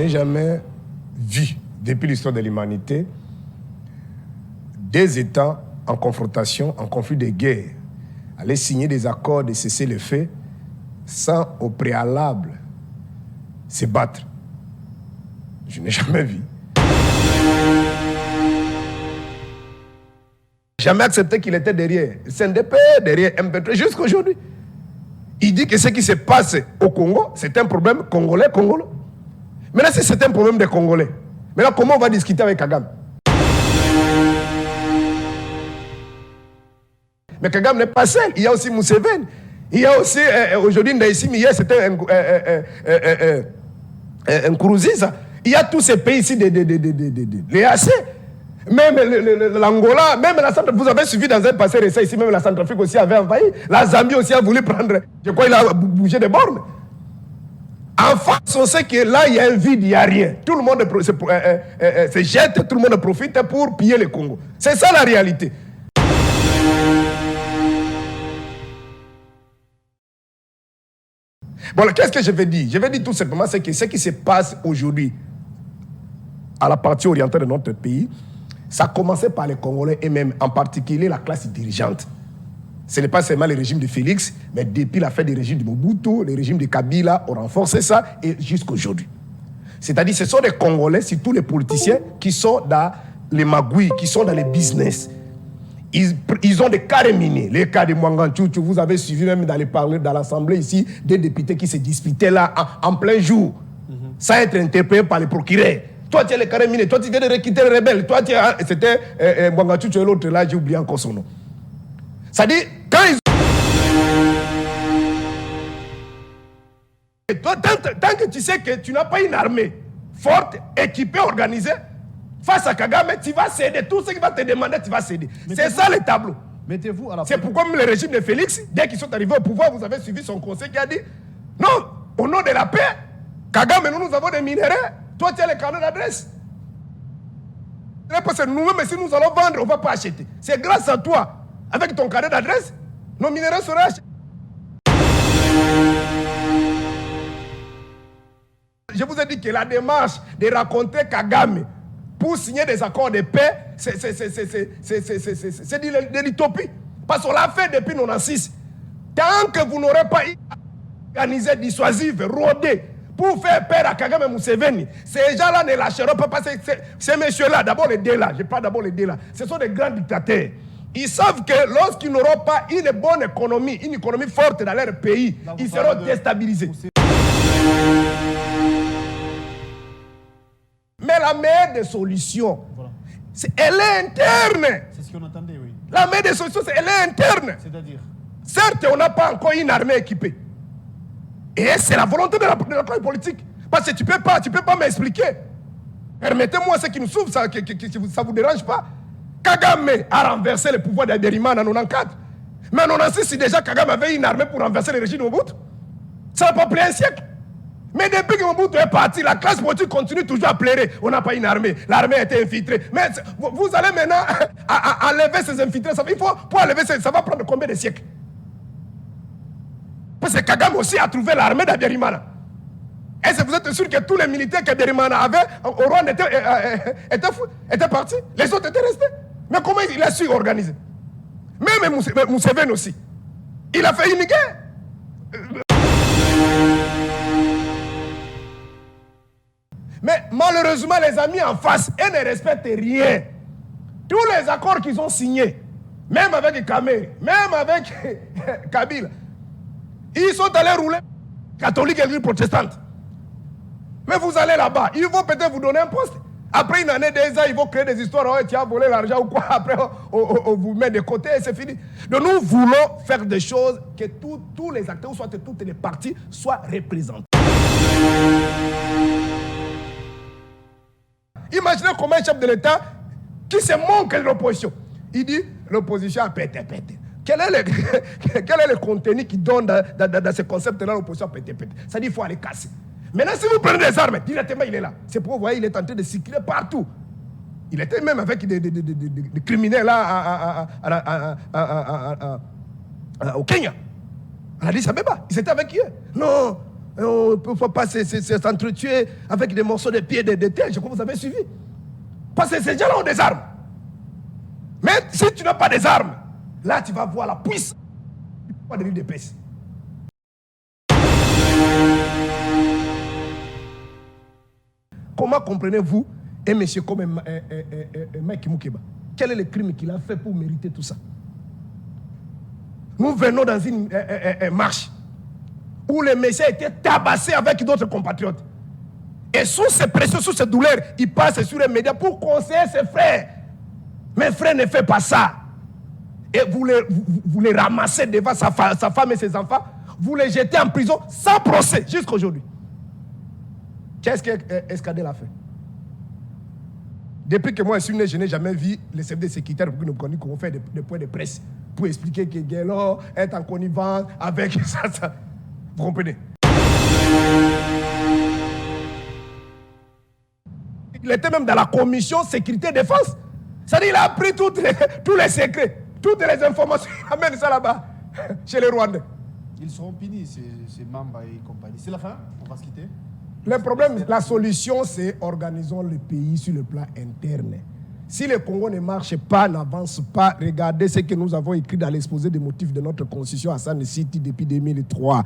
n'ai jamais vu, depuis l'histoire de l'humanité, des États en confrontation, en conflit de guerre, aller signer des accords de cesser le feu sans au préalable se battre. Je n'ai jamais vu. Jamais accepté qu'il était derrière CNDP, derrière MP3, jusqu'à aujourd'hui. Il dit que ce qui se passe au Congo, c'est un problème congolais. Maintenant, si c'est un problème des Congolais, maintenant, comment on va discuter avec Kagame? Mais Kagame n'est pas seul. Il y a aussi Museveni. Il y a aussi, aujourd'hui, Ndaïsimi, hier, c'était un Nkurunziza. Il y a tous ces pays ici, les AC. Même l'Angola, même la Centrafrique, vous avez suivi dans un passé récent ici, même la Centrafrique aussi avait envahi. La Zambie aussi a voulu prendre, je crois qu'il a bougé des bornes. En face, on sait que là, il y a un vide, il n'y a rien. Tout le monde se jette, tout le monde profite pour piller le Congo. C'est ça la réalité. Bon, qu'est-ce que je vais dire? Je vais dire tout simplement que ce qui se passe aujourd'hui à la partie orientale de notre pays, ça a commencé par les Congolais et même en particulier la classe dirigeante. Ce n'est pas seulement le régime de Félix, mais depuis la fin du régime de Mobutu, le régime de Kabila ont renforcé ça et jusqu'à aujourd'hui. C'est-à-dire ce sont les Congolais, surtout les politiciens, qui sont dans les magouilles, qui sont dans les business. Ils ont des cas réminés. Les cas de Mwanganchouchou, vous avez suivi même dans l'Assemblée ici, des députés qui se disputaient là en plein jour, sans être interpellés par les procureurs. Toi, tu es le carré miné. Toi, tu viens de requitter les rebelles. Toi, tu es... C'était Mwanganchouchou et l'autre là, j'ai oublié encore son nom. C'est-à-dire, quand ils... Et toi, tant que tu sais que tu n'as pas une armée forte, équipée, organisée, face à Kagame, tu vas céder. Tout ce qu'il va te demander, tu vas céder. C'est ça le tableau. Mettez-vous à la... C'est pourquoi même le régime de Félix, dès qu'ils sont arrivés au pouvoir, vous avez suivi son conseil qui a dit non, au nom de la paix, Kagame, nous avons des minéraux. Toi, tu as le carnet d'adresse. Parce que nous-mêmes, si nous allons vendre, on ne va pas acheter. C'est grâce à toi, avec ton carnet d'adresse, nos minéraux seront achetés. Je vous ai dit que la démarche de raconter Kagame pour signer des accords de paix, c'est de l'utopie. Parce qu'on l'a fait depuis 1996. Tant que vous n'aurez pas organisé, dissuasif, rodé, pour faire peur à Kagame et Museveni, ces gens-là ne lâcheront pas parce que ces messieurs-là, d'abord les deux là, je parle d'abord les deux là, ce sont des grands dictateurs. Ils savent que lorsqu'ils n'auront pas une bonne économie, une économie forte dans leur pays, ils seront déstabilisés. Mais la meilleure des solutions, voilà, elle est interne. C'est ce qu'on entendait, oui. La meilleure des solutions, elle est interne. C'est-à-dire? Certes, on n'a pas encore une armée équipée. Et c'est la volonté de la classe politique. Parce que tu ne peux pas m'expliquer. Permettez-moi ce qui nous souffre, ça ne vous dérange pas. Kagame a renversé le pouvoir d'Abiyarimana en 1994. Mais en 1996, déjà Kagame avait une armée pour renverser le régime de Mobutu. Ça n'a pas pris un siècle. Mais depuis que Mobutu est parti, la classe politique continue toujours à pleurer. On n'a pas une armée. L'armée a été infiltrée. Mais vous allez maintenant enlever ces infiltrés. Il faut, pour enlever ça va prendre combien de siècles? Parce que Kagame aussi a trouvé l'armée d'Abiyarimana. Est-ce que vous êtes sûr que tous les militaires qu'Abiyarimana avait au Rwanda étaient partis? Les autres étaient restés. Mais comment il a su organiser? Même Museveni aussi. Il a fait une guerre. Mais malheureusement, les amis en face, ils ne respectent rien. Tous les accords qu'ils ont signés, même avec Kamé, même avec Kabila, ils sont allés rouler catholique et l'église protestante. Mais vous allez là-bas, ils vont peut-être vous donner un poste. Après une année, 2 ans, ils vont créer des histoires. Oh, tu as volé l'argent ou quoi. Après, on vous met de côté et c'est fini. Donc nous voulons faire des choses que tous les acteurs, soit toutes les parties, soient représentés. Imaginez comment un chef de l'État qui se moque de l'opposition. Il dit, l'opposition a pété. Quel est le contenu qui donne dans ce concept-là, l'opposition a pété? Ça dit qu'il faut aller casser. Maintenant, si vous prenez des armes, directement il est là. C'est pour vous voyez, il est en train de circuler partout. Il était même avec des criminels là au Kenya. On a dit ça, mais pas. Ils étaient avec eux. Non, On ne peut pas s'entretuer avec des morceaux de pieds, de tête. Je crois que vous avez suivi. Parce que ces gens-là ont des armes. Mais si tu n'as pas des armes, là tu vas voir la puissance de l'UDPS. Comment comprenez-vous un monsieur comme Mike Moukeba? Quel est le crime qu'il a fait pour mériter tout ça? Nous venons dans une marche où le monsieur était tabassé avec d'autres compatriotes. Et sous ces pressions, sous ces douleurs, il passe sur les médias pour conseiller ses frères. Mes frères ne font pas ça. Et vous les ramassez devant sa femme et ses enfants, vous les jetez en prison sans procès jusqu'à aujourd'hui. Qu'est-ce qu'Escadel a fait? Depuis que moi je suis né, je n'ai jamais vu les services de sécurité pour nous connaissent qu'on fait des points de presse pour expliquer que Guélo est en connivence avec ça. Vous comprenez? Il était même dans la commission sécurité-défense. C'est-à-dire qu'il a appris tous les secrets, toutes les informations. Il amène ça là-bas, chez les Rwandais. Ils seront punis, ces membres et compagnie. C'est la fin, on va se quitter. Le problème, la solution, c'est organisons le pays sur le plan interne. Si le Congo ne marche pas, n'avance pas, regardez ce que nous avons écrit dans l'exposé des motifs de notre constitution à San City depuis 2003.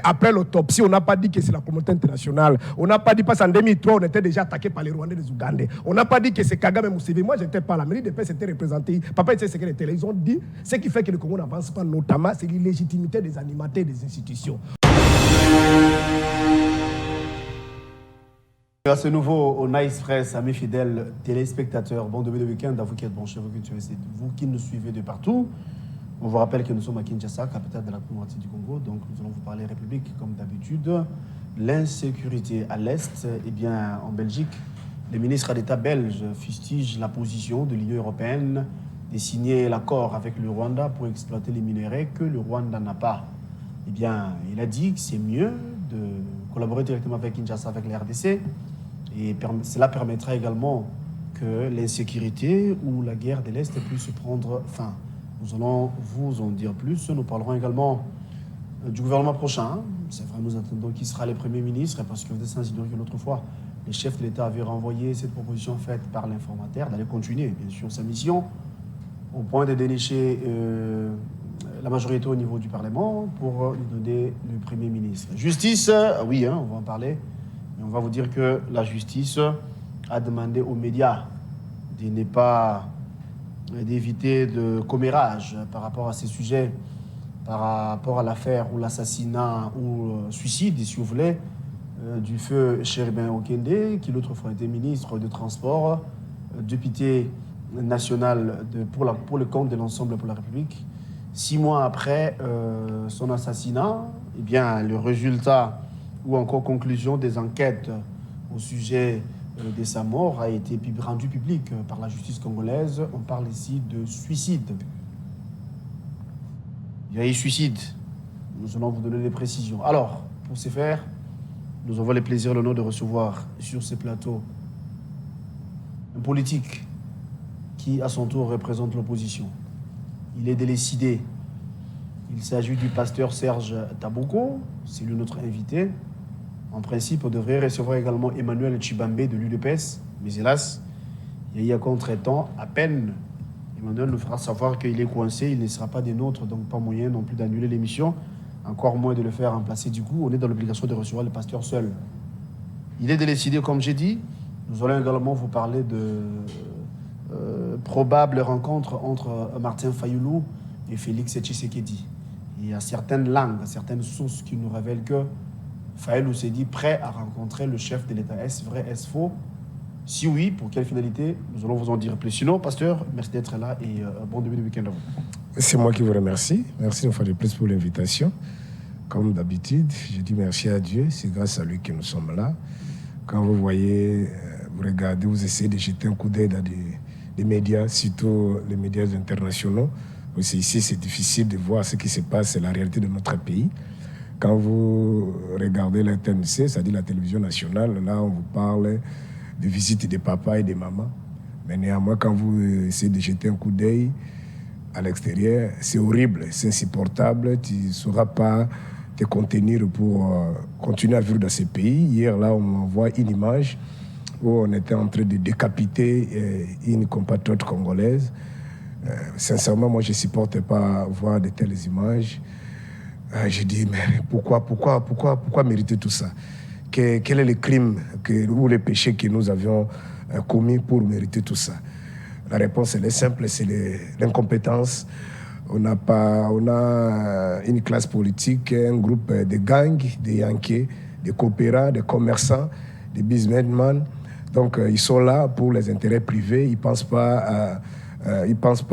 Après l'autopsie, on n'a pas dit que c'est la communauté internationale. On n'a pas dit parce qu'en 2003, on était déjà attaqué par les Rwandais et les Ougandais. On n'a pas dit que c'est Kagame Museveni. Moi, je n'étais pas là. Mais l'IDPS était représenté. Papa était secrétaire. Ils ont dit ce qui fait que le Congo n'avance pas, notamment, c'est l'illégitimité des animateurs des institutions. À ce nouveau au Nice Press, amis fidèles téléspectateurs, bon début de week-end à vous qui êtes branchés, vous qui nous suivez de partout. On vous rappelle que nous sommes à Kinshasa, capitale de la République du Congo, donc nous allons vous parler République comme d'habitude. L'insécurité à l'Est, eh bien en Belgique, le ministre d'État belge fustige la position de l'Union européenne de signer l'accord avec le Rwanda pour exploiter les minerais que le Rwanda n'a pas. Eh bien, il a dit que c'est mieux de collaborer directement avec Kinshasa, avec la RDC. Et cela permettra également que l'insécurité ou la guerre de l'Est puisse prendre fin. Nous allons vous en dire plus. Nous parlerons également du gouvernement prochain. C'est vrai, nous attendons qui sera le Premier ministre, parce que vous êtes sans ignorer que l'autre fois, le chef de l'État avait renvoyé cette proposition faite par l'informateur d'aller continuer, bien sûr, sa mission au point de dénicher la majorité au niveau du Parlement pour lui donner le Premier ministre. Justice, oui, on va en parler. Mais on va vous dire que la justice a demandé aux médias d'éviter de commérage par rapport à ces sujets, par rapport à l'affaire ou l'assassinat ou suicide, si vous voulez, du feu Chéribin Okende, qui l'autre fois était ministre de Transport, député national pour le compte de l'ensemble pour la République. 6 mois après son assassinat, eh bien, le résultat ou encore conclusion des enquêtes au sujet de sa mort a été rendu public par la justice congolaise. On parle ici de suicide. Il y a eu suicide. Nous allons vous donner des précisions. Alors, pour ce faire, nous avons le plaisir et l'honneur de recevoir sur ce plateau un politique qui, à son tour, représente l'opposition. Il est décidé. Il s'agit du pasteur Serge Taboko, c'est lui notre invité. En principe, on devrait recevoir également Emmanuel Chibambe de l'UDPS, mais hélas, il y a eu un contre-temps. À peine, Emmanuel nous fera savoir qu'il est coincé, il ne sera pas des nôtres, donc pas moyen non plus d'annuler l'émission, encore moins de le faire remplacer. Du coup, on est dans l'obligation de recevoir le pasteur seul. Il est décidé, comme j'ai dit. Nous allons également vous parler de probable rencontre entre Martin Fayoulou et Félix Tshisekedi. Il y a certaines langues, certaines sources qui nous révèlent que Fayoulou s'est dit prêt à rencontrer le chef de l'État. Est-ce vrai, est-ce faux? Si oui, pour quelle finalité? Nous allons vous en dire plus. Sinon, pasteur, merci d'être là et bon début de week-end à vous. C'est moi qui vous remercie. Merci une fois de plus pour l'invitation. Comme d'habitude, je dis merci à Dieu. C'est grâce à lui que nous sommes là. Quand vous voyez, vous regardez, vous essayez de jeter un coup d'œil dans des médias, surtout les médias internationaux. Aussi ici, c'est difficile de voir ce qui se passe, c'est la réalité de notre pays. Quand vous regardez la TNC, c'est-à-dire la télévision nationale, là, on vous parle de visites des papas et des mamans. Mais néanmoins, quand vous essayez de jeter un coup d'œil à l'extérieur, c'est horrible, c'est insupportable. Tu ne sauras pas te contenir pour continuer à vivre dans ce pays. Hier, là, on m'envoie une image où on était en train de décapiter une compatriote congolaise. Sincèrement, moi, je ne supporte pas voir de telles images. Je dis, mais pourquoi mériter tout ça? Quel est le crime ou le péché que nous avions commis pour mériter tout ça? La réponse, elle est simple, c'est l'incompétence. On a une classe politique, un groupe de gangs, de Yankees, de coopérants, de commerçants, de businessmen. Donc, ils sont là pour les intérêts privés. Ils ne pensent pas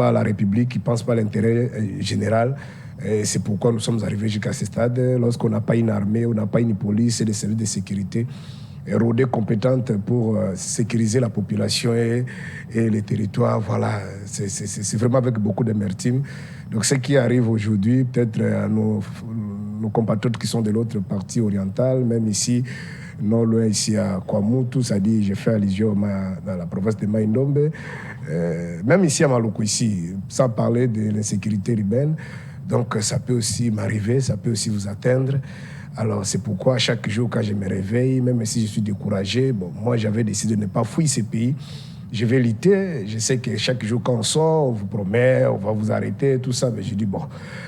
à la République, ils ne pensent pas à l'intérêt général. Et c'est pourquoi nous sommes arrivés jusqu'à ce stade. Lorsqu'on n'a pas une armée, on n'a pas une police et des services de sécurité rodées, compétentes pour sécuriser la population et les territoires. Voilà, c'est vraiment avec beaucoup d'amertume. Donc, ce qui arrive aujourd'hui, peut-être à nos compatriotes qui sont de l'autre partie orientale, même ici, non loin ici à Kwamoutou, ça dit, j'ai fait allusion dans la province de Maïndombe, même ici à Maluku, ici, sans parler de l'insécurité urbaine. Donc ça peut aussi m'arriver, ça peut aussi vous atteindre. Alors c'est pourquoi chaque jour quand je me réveille, même si je suis découragé, moi j'avais décidé de ne pas fuir ces pays. Je vais lutter, je sais que chaque jour quand on sort, on vous promet, on va vous arrêter, tout ça. Mais je dis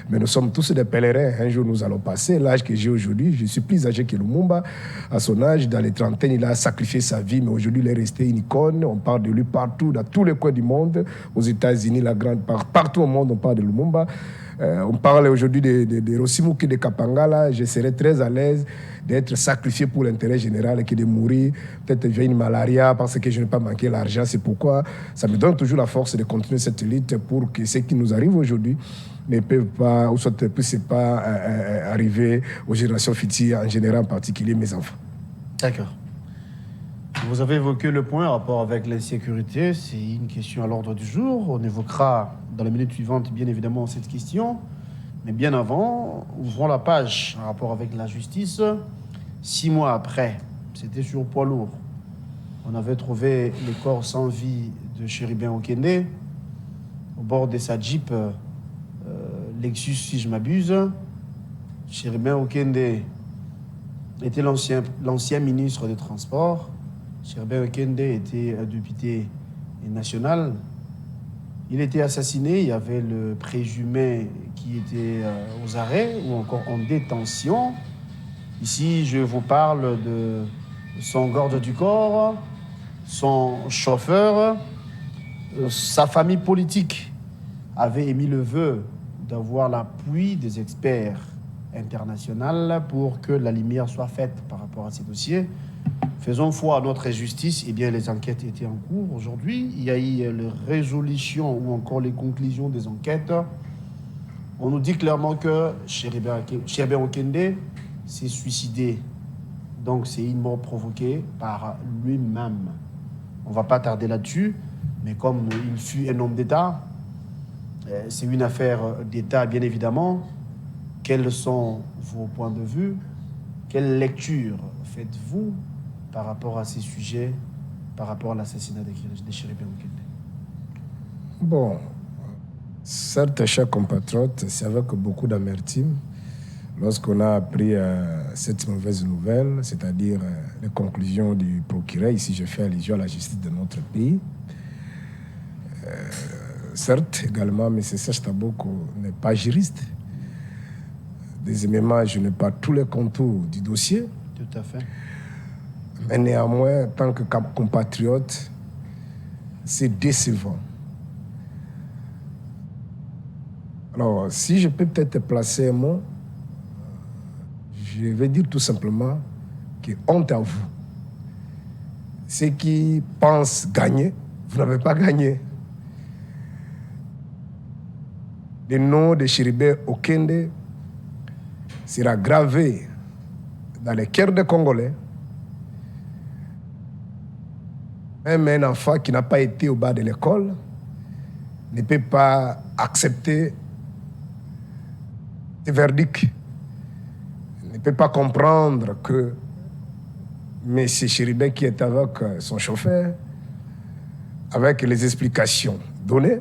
mais nous sommes tous des pèlerins. Un jour nous allons passer. L'âge que j'ai aujourd'hui, je suis plus âgé que Lumumba. À son âge, dans les trentaines, il a sacrifié sa vie, mais aujourd'hui il est resté une icône. On parle de lui partout, dans tous les coins du monde. Aux États-Unis, partout au monde, on parle de Lumumba. On parle aujourd'hui de Rosimuki de Kapangala. Je serais très à l'aise d'être sacrifié pour l'intérêt général que de mourir. Peut-être j'ai une malaria parce que je n'ai pas manqué l'argent. C'est pourquoi ça me donne toujours la force de continuer cette lutte pour que ce qui nous arrive aujourd'hui ne peut pas, ou soit ne puisse pas arriver aux générations futures, en général, en particulier mes enfants. D'accord. Vous avez évoqué le point en rapport avec l'insécurité. C'est une question à l'ordre du jour. On évoquera dans les minutes suivantes, bien évidemment, cette question. Mais bien avant, ouvrons la page en rapport avec la justice. 6 mois après, c'était sur poids lourd. On avait trouvé les corps sans vie de Chéribin Okende au bord de sa Jeep Lexus, si je m'abuse. Chéribin Okende était l'ancien ministre des Transports. Chéribin Okende était député national. Il était assassiné, il y avait le présumé qui était aux arrêts ou encore en détention. Ici, je vous parle de son garde du corps, son chauffeur, sa famille politique avait émis le vœu d'avoir l'appui des experts internationaux pour que la lumière soit faite par rapport à ces dossiers. Faisons foi à notre justice, eh bien les enquêtes étaient en cours aujourd'hui. Il y a eu les résolutions ou encore les conclusions des enquêtes. On nous dit clairement que Chéribin Okende s'est suicidé. Donc c'est une mort provoquée par lui-même. On ne va pas tarder là-dessus, mais comme il fut un homme d'État, c'est une affaire d'État bien évidemment. Quels sont vos points de vue? Quelle lecture faites-vous par rapport à ces sujets, par rapport à l'assassinat de Chéribin Okende? Bon, certes, chers compatriotes, c'est avec beaucoup d'amertume lorsqu'on a appris cette mauvaise nouvelle, c'est-à-dire les conclusions du procureur. Ici, je fais allusion à la justice de notre pays. Certes, également, M. Serge Taboko n'est pas juriste. Deuxièmement, je n'ai pas tous les contours du dossier. Tout à fait. Mais néanmoins, en tant que compatriote, c'est décevant. Alors, si je peux peut-être placer un mot, je vais dire tout simplement que honte à vous. Ceux qui pensent gagner, vous n'avez pas gagné. Le nom de Chéribin Okende sera gravé dans les cœurs des Congolais. Même un enfant qui n'a pas été au bas de l'école ne peut pas accepter ce verdict. Il ne peut pas comprendre que M. Chéribin, qui est avec son chauffeur, avec les explications données,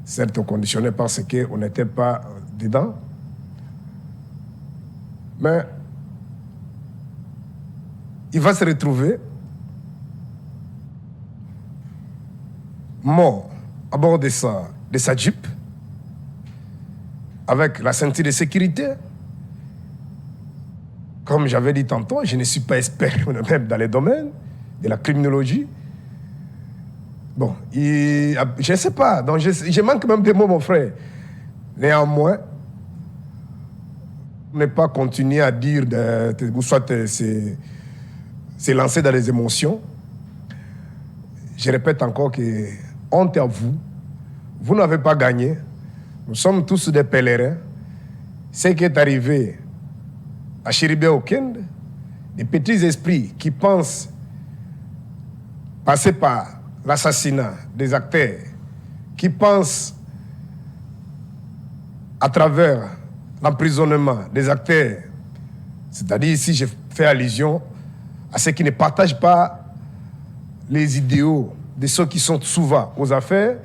certes conditionnées parce qu'on n'était pas dedans, Mais il va se retrouver mort à bord de sa Jeep, avec la ceinture de sécurité. Comme j'avais dit tantôt, je ne suis pas expert même dans les domaines de la criminologie. Bon, je ne sais pas, donc je manque même des mots, mon frère. Néanmoins, ne pas continuer à dire, ou soit se lancer dans les émotions. Je répète encore que honte à vous. Vous n'avez pas gagné. Nous sommes tous des pèlerins. Ce qui est arrivé à Chiribé Okende, des petits esprits qui pensent passer par l'assassinat des acteurs, qui pensent à travers l'emprisonnement des acteurs, c'est-à-dire ici je fais allusion à ceux qui ne partagent pas les idéaux de ceux qui sont souvent aux affaires,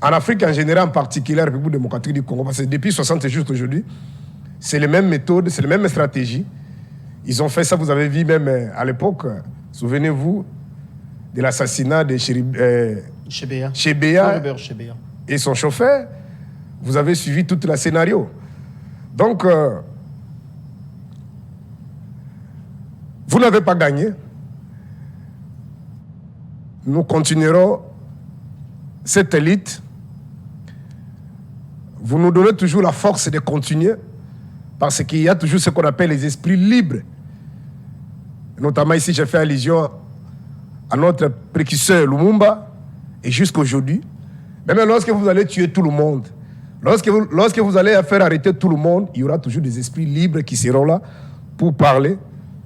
en Afrique en général, en particulier, la République démocratique du Congo, parce que depuis 60 jusqu'à aujourd'hui, c'est les mêmes méthodes, c'est les mêmes stratégies. Ils ont fait ça, vous avez vu même à l'époque, souvenez-vous de l'assassinat de Chebea et son chauffeur. Vous avez suivi tout le scénario. Donc, vous n'avez pas gagné. Nous continuerons cette élite. Vous nous donnez toujours la force de continuer parce qu'il y a toujours ce qu'on appelle les esprits libres. Notamment ici, j'ai fait allusion à notre précurseur Lumumba et jusqu'à aujourd'hui. Même lorsque vous allez tuer tout le monde, lorsque vous allez faire arrêter tout le monde, il y aura toujours des esprits libres qui seront là pour parler,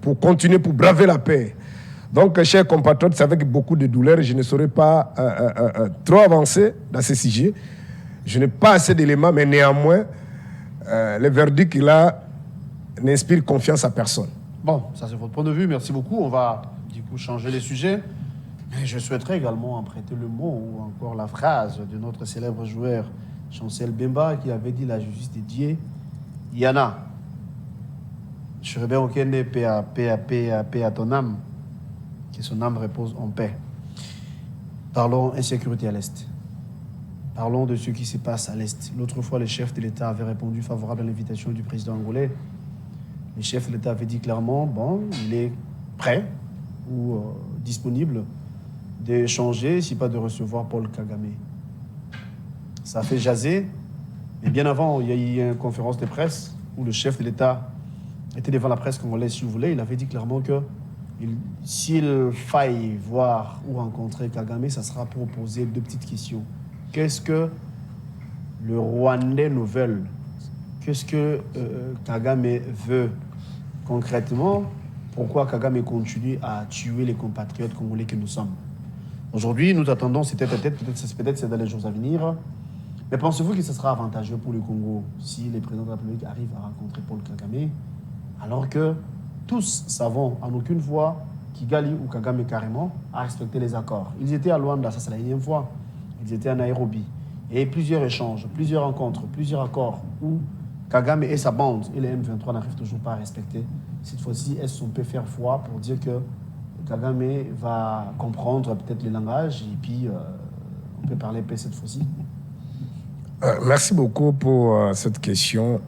pour continuer, pour braver la paix. Donc, chers compatriotes, c'est avec beaucoup de douleur, je ne saurais pas trop avancer dans ce sujet. Je n'ai pas assez d'éléments, mais néanmoins, le verdict là n'inspire confiance à personne. Bon, ça c'est votre point de vue, merci beaucoup. On va du coup changer les sujets. Mais je souhaiterais également emprunter le mot ou encore la phrase de notre célèbre joueur Chancel Bemba qui avait dit la justice dédiée. Yana, je serais bien ok, paix à ton âme, que son âme repose en paix. Parlons insécurité à l'Est. Parlons de ce qui se passe à l'Est. L'autre fois, le chef de l'État avait répondu favorable à l'invitation du président angolais. Le chef de l'État avait dit clairement, bon, il est prêt ou disponible d'échanger, si pas de recevoir Paul Kagame. Ça a fait jaser. Mais bien avant, il y a eu une conférence de presse où le chef de l'État était devant la presse congolaise, si vous voulez. Il avait dit clairement que s'il faille voir ou rencontrer Kagame, ça sera pour poser deux petites questions. Qu'est-ce que le Rwandais nous veut? Qu'est-ce que Kagame veut concrètement? Pourquoi Kagame continue à tuer les compatriotes congolais que nous sommes? Aujourd'hui, nous attendons ces tête-à-tête, peut-être c'est dans les jours à venir. Mais pensez-vous que ce sera avantageux pour le Congo si les présidents de la République arrivent à rencontrer Paul Kagame, alors que tous savons en aucune fois Kigali ou Kagame carrément a respecté les accords. Ils étaient à Luanda, ça c'est la énième fois. Ils étaient à Nairobi. Et plusieurs échanges, plusieurs rencontres, plusieurs accords où Kagame et sa bande et les M23 n'arrivent toujours pas à respecter. Cette fois-ci, est-ce qu'on peut faire foi pour dire que Kagame va comprendre peut-être le langage et puis on peut parler paix cette fois-ci? Merci beaucoup pour cette question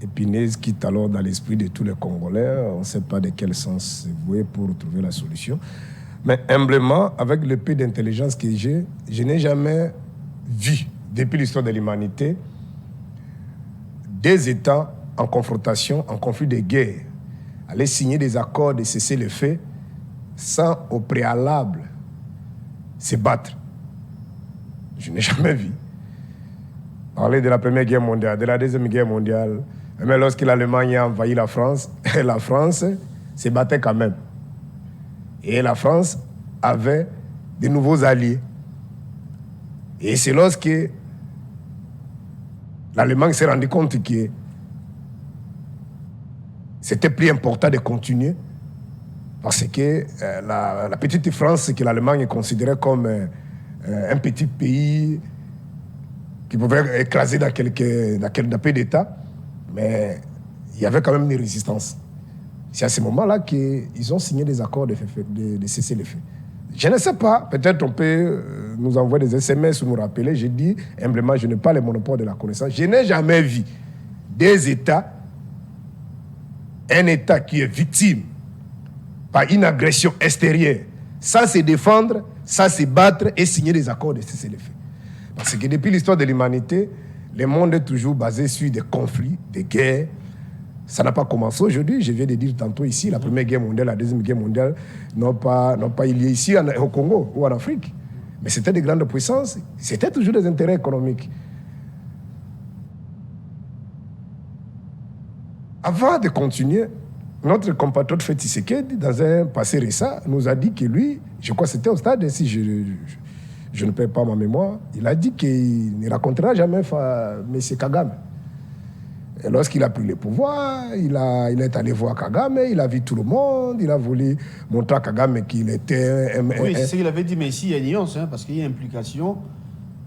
épineuse qui est alors dans l'esprit de tous les Congolais. On ne sait pas de quel sens se vouer pour trouver la solution. Mais humblement, avec le peu d'intelligence que j'ai, je n'ai jamais vu, depuis l'histoire de l'humanité, des États en confrontation, en conflit de guerre, aller signer des accords de cesser le feu sans au préalable se battre. Je n'ai jamais vu. Parler de la Première Guerre mondiale, de la Deuxième Guerre mondiale, même lorsque l'Allemagne a envahi la France se battait quand même. Et la France avait de nouveaux alliés. Et c'est lorsque l'Allemagne s'est rendu compte que c'était plus important de continuer parce que la petite France que l'Allemagne considérait comme un petit pays qui pouvait écraser dans peu d'États, mais il y avait quand même une résistance. C'est à ce moment-là qu'ils ont signé des accords de cesser les feux. Je ne sais pas, peut-être on peut nous envoyer des SMS ou nous rappeler. J'ai dit, humblement, je n'ai pas le monopole de la connaissance. Je n'ai jamais vu des États, un État qui est victime par une agression extérieure, sans se défendre, sans se battre et signer des accords de cesser les feux. Parce que depuis l'histoire de l'humanité, le monde est toujours basé sur des conflits, des guerres. Ça n'a pas commencé aujourd'hui. Je viens de dire tantôt ici, la Première Guerre mondiale, la Deuxième Guerre mondiale n'ont pas eu lieu ici au Congo ou en Afrique. Mais c'était des grandes puissances. C'était toujours des intérêts économiques. Avant de continuer, notre compatriote Félix Tshisekedi, dans un passé récent, nous a dit que lui, je crois que c'était au stade, si je ne perds pas ma mémoire, il a dit qu'il ne racontera jamais M. Kagame. Et lorsqu'il a pris le pouvoir, il est allé voir Kagame, il a vu tout le monde, il a voulu montrer à Kagame qu'il était... Oui, c'est ce qu'il avait dit, mais ici, il y a une nuance, parce qu'il y a implication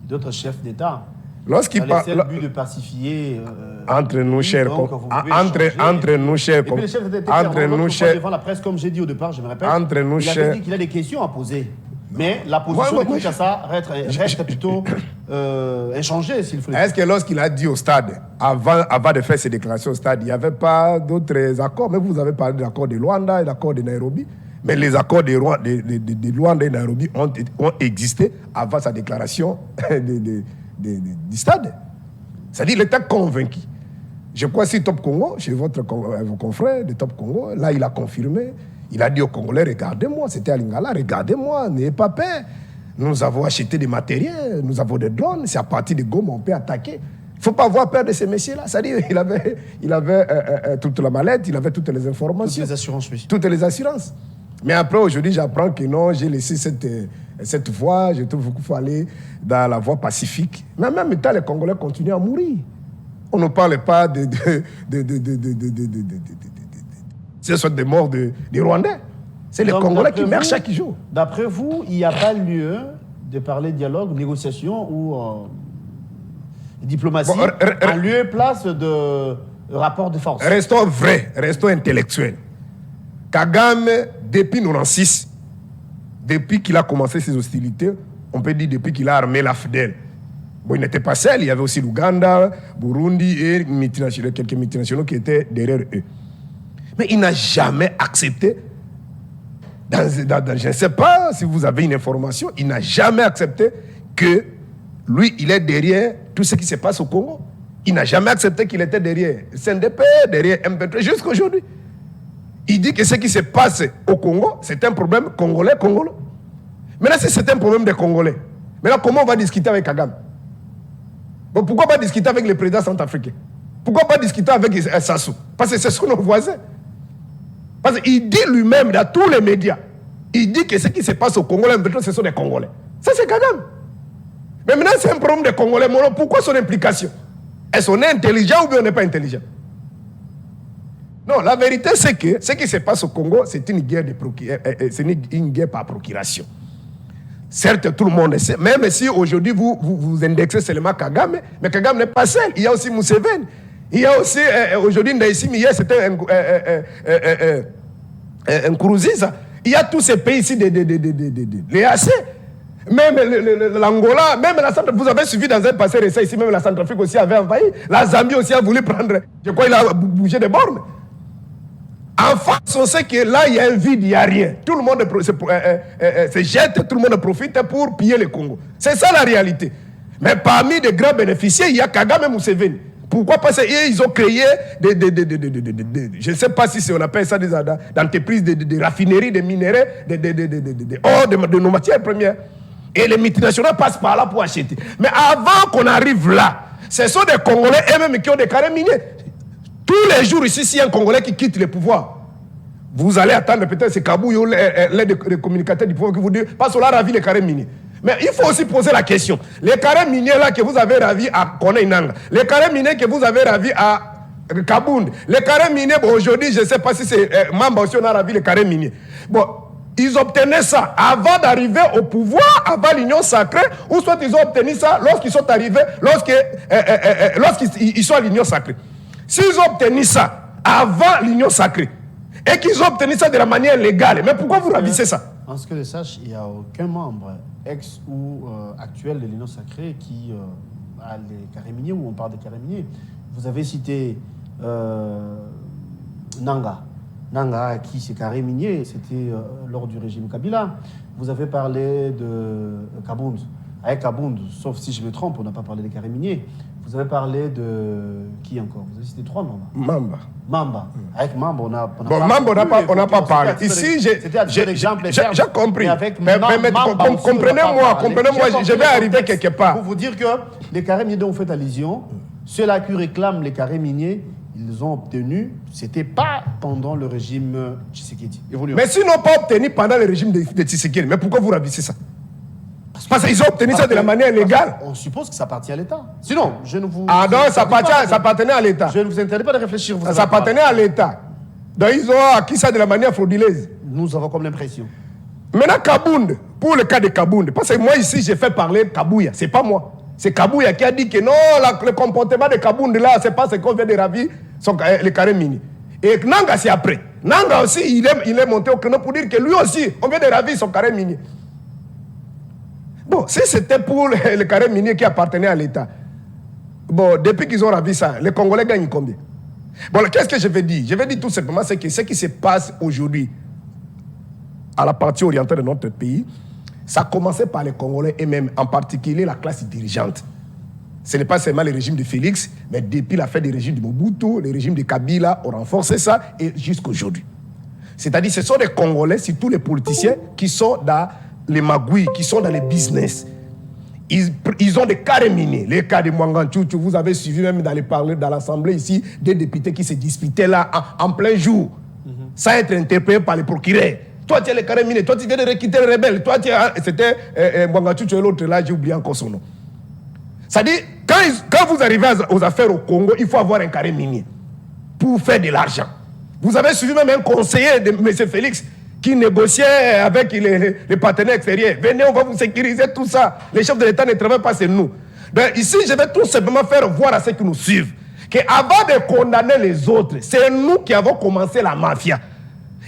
d'autres chefs d'État. Lorsqu'il parle... C'est le but de pacifier... entre nous, chers... Entre nous, chers... Et puis le chef d'État, devant la presse, comme j'ai dit au départ, je me répète, il avait dit qu'il a des questions à poser. Mais la position de Kinshasa reste plutôt inchangée, s'il faut le dire. Est-ce que lorsqu'il a dit au stade, avant de faire ses déclarations au stade, il n'y avait pas d'autres accords? Mais vous avez parlé de l'accord de Luanda et de l'accord de Nairobi. Mais les accords de Luanda et de Nairobi ont existé avant sa déclaration du stade. C'est-à-dire qu'il était convaincu. Je crois si Top Congo, chez vos confrères de Top Congo, là il a confirmé. Il a dit aux Congolais, regardez-moi, c'était à Lingala, regardez-moi, n'ayez pas peur. Nous avons acheté des matériels, nous avons des drones, c'est à partir de Goma on peut attaquer. Il ne faut pas avoir peur de ces messieurs-là. C'est-à-dire il avait toute la mallette, il avait toutes les informations. Toutes les assurances, oui. Toutes les assurances. Mais après, aujourd'hui, j'apprends que non, j'ai laissé cette voie, je trouve qu'il faut aller dans la voie pacifique. Mais en même temps, les Congolais continuent à mourir. On ne parle pas ce sont des morts des Rwandais. C'est les Congolais qui meurent chaque jour. D'après vous, il n'y a pas lieu de parler de dialogue, négociation ou diplomatie en lieu et place de rapport de force. Restons vrais, restons intellectuels. Kagame, depuis 1996, depuis qu'il a commencé ses hostilités, on peut dire depuis qu'il a armé la FDL. Bon, il n'était pas seul, il y avait aussi l'Ouganda, Burundi et quelques multinationaux qui étaient derrière eux. Mais il n'a jamais accepté, je ne sais pas si vous avez une information, il n'a jamais accepté que lui, il est derrière tout ce qui se passe au Congo. Il n'a jamais accepté qu'il était derrière CNDP, derrière M23, jusqu'à aujourd'hui. Il dit que ce qui se passe au Congo, c'est un problème congolais. Maintenant, si c'est un problème des Congolais, maintenant, comment on va discuter avec Kagame? Bon, pourquoi pas discuter avec le président centrafricain? Pourquoi pas discuter avec Sassou? Parce que ce sont nos voisins. Parce qu'il dit lui-même dans tous les médias, il dit que ce qui se passe au Congo, ce sont des Congolais. Ça, c'est Kagame. Mais maintenant, c'est un problème des Congolais. Pourquoi son implication? Est-ce qu'on est intelligent ou bien on n'est pas intelligent? Non, la vérité, c'est que ce qui se passe au Congo, c'est une guerre, une guerre par procuration. Certes, tout le monde sait, même si aujourd'hui vous indexez seulement Kagame, mais Kagame n'est pas seul. Il y a aussi Museveni. Il y a aussi, aujourd'hui, Ndaïsimi, hier, c'était un Nkurunziza. Il y a tous ces pays ici, les AC. Même l'Angola, même la Centrafrique, vous avez suivi dans un passé récent ici, même la Centrafrique aussi avait envahi. La Zambie aussi a voulu prendre, je crois qu'il a bougé des bornes. En face, on sait que là, il y a un vide, il n'y a rien. Tout le monde se jette, tout le monde profite pour piller le Congo. C'est ça la réalité. Mais parmi les grands bénéficiaires, il y a Kagame et Museveni. Pourquoi? Parce qu'ils ont créé je ne sais pas si on appelle ça des entreprises de raffinerie, de minerais, de nos matières premières. Et les multinationales passent par là pour acheter. Mais avant qu'on arrive là, ce sont des Congolais eux-mêmes qui ont des carrés miniers. Tous les jours ici, s'il y a un Congolais qui quitte le pouvoir, vous allez attendre peut-être c'est Kabou, l'aide des communicateurs du pouvoir qui vous dit parce qu'on a ravi les carrés miniers. Mais il faut aussi poser la question. Les carrés miniers là que vous avez ravis à Kone-Inanga, les carrés miniers que vous avez ravis à Kabound, les carrés miniers, bon, aujourd'hui, je ne sais pas si c'est Mamba aussi on a ravi les carrés miniers. Bon, ils obtenaient ça avant d'arriver au pouvoir, avant l'Union sacrée, ou soit ils ont obtenu ça lorsqu'ils sont arrivés, lorsqu'ils sont à l'Union sacrée. S'ils ont obtenu ça avant l'union sacrée. Et qu'ils ont obtenu ça de la manière légale. Mais pourquoi vous ravissez ça? En ce que je sache, il n'y a aucun membre ex ou actuel de l'union sacrée qui a les carrés miniers, ou on parle des carrés miniers. Vous avez cité Nanga. Nanga, qui c'est carré minier, c'était lors du régime Kabila. Vous avez parlé de Kabound. Avec Kabound, sauf si je me trompe, on n'a pas parlé des carrés miniers. Vous avez parlé de... Qui encore? Vous avez cité 3 noms. Mamba. Avec Mamba, on n'a on n'a pas parlé. Ici, j'ai compris. Comprenez-moi, je vais arriver quelque part. Pour vous dire que les carrés miniers dont vous faites allusion, ceux-là qui réclament les carrés miniers, ils ont obtenu, c'était pas pendant le régime Tshisekedi. Mais s'ils n'ont pas obtenu pendant le régime de Tshisekedi, mais pourquoi vous ravissez ça? Parce qu'ils ont obtenu ça de la manière légale. On suppose que ça appartient à l'État. Sinon, je ne vous... Ah non, ça appartenait à l'État. Je ne vous interdis pas de réfléchir. Ça appartenait à l'État. Donc ils ont acquis ça de la manière frauduleuse. Nous avons comme l'impression. Maintenant, Kabound, pour le cas de Kabound, parce que moi ici, j'ai fait parler Kabouya, c'est pas moi. C'est Kabouya qui a dit que non, le comportement de Kabound là, c'est pas ce qu'on vient de ravir, les carrés miniers. Et Nanga, c'est après. Nanga aussi, il est monté au créneau pour dire que lui aussi, on vient de ravir son carré minier. Bon, si c'était pour le carré minier qui appartenait à l'État, bon, depuis qu'ils ont ravi ça, les Congolais gagnent combien? Bon, qu'est-ce que je vais dire? Je vais dire tout simplement, c'est que ce qui se passe aujourd'hui à la partie orientale de notre pays, ça a commencé par les Congolais et même en particulier la classe dirigeante. Ce n'est pas seulement le régime de Félix, mais depuis la fin du régime de Mobutu, le régime de Kabila ont renforcé ça et jusqu'à aujourd'hui. C'est-à-dire ce sont des Congolais, surtout les politiciens, qui sont dans les magouilles, qui sont dans les business. Ils ont des carrés miniers. Les cas de Mwanganchouchou, vous avez suivi même dans l'Assemblée ici, des députés qui se disputaient là en plein jour, sans être interpellés par les procureurs. Toi, tu es le carré minier, toi, tu viens de recruter les rebelles. Toi, c'était Mwanganchouchou et l'autre là, j'ai oublié encore son nom. C'est-à-dire, quand vous arrivez aux affaires au Congo, il faut avoir un carré minier pour faire de l'argent. Vous avez suivi même un conseiller de M. Félix qui négociait avec les partenaires extérieurs. Venez, on va vous sécuriser tout ça. Les chefs de l'État ne travaillent pas, c'est nous. Donc, ici, je vais tout simplement faire voir à ceux qui nous suivent qu'avant de condamner les autres, c'est nous qui avons commencé la mafia.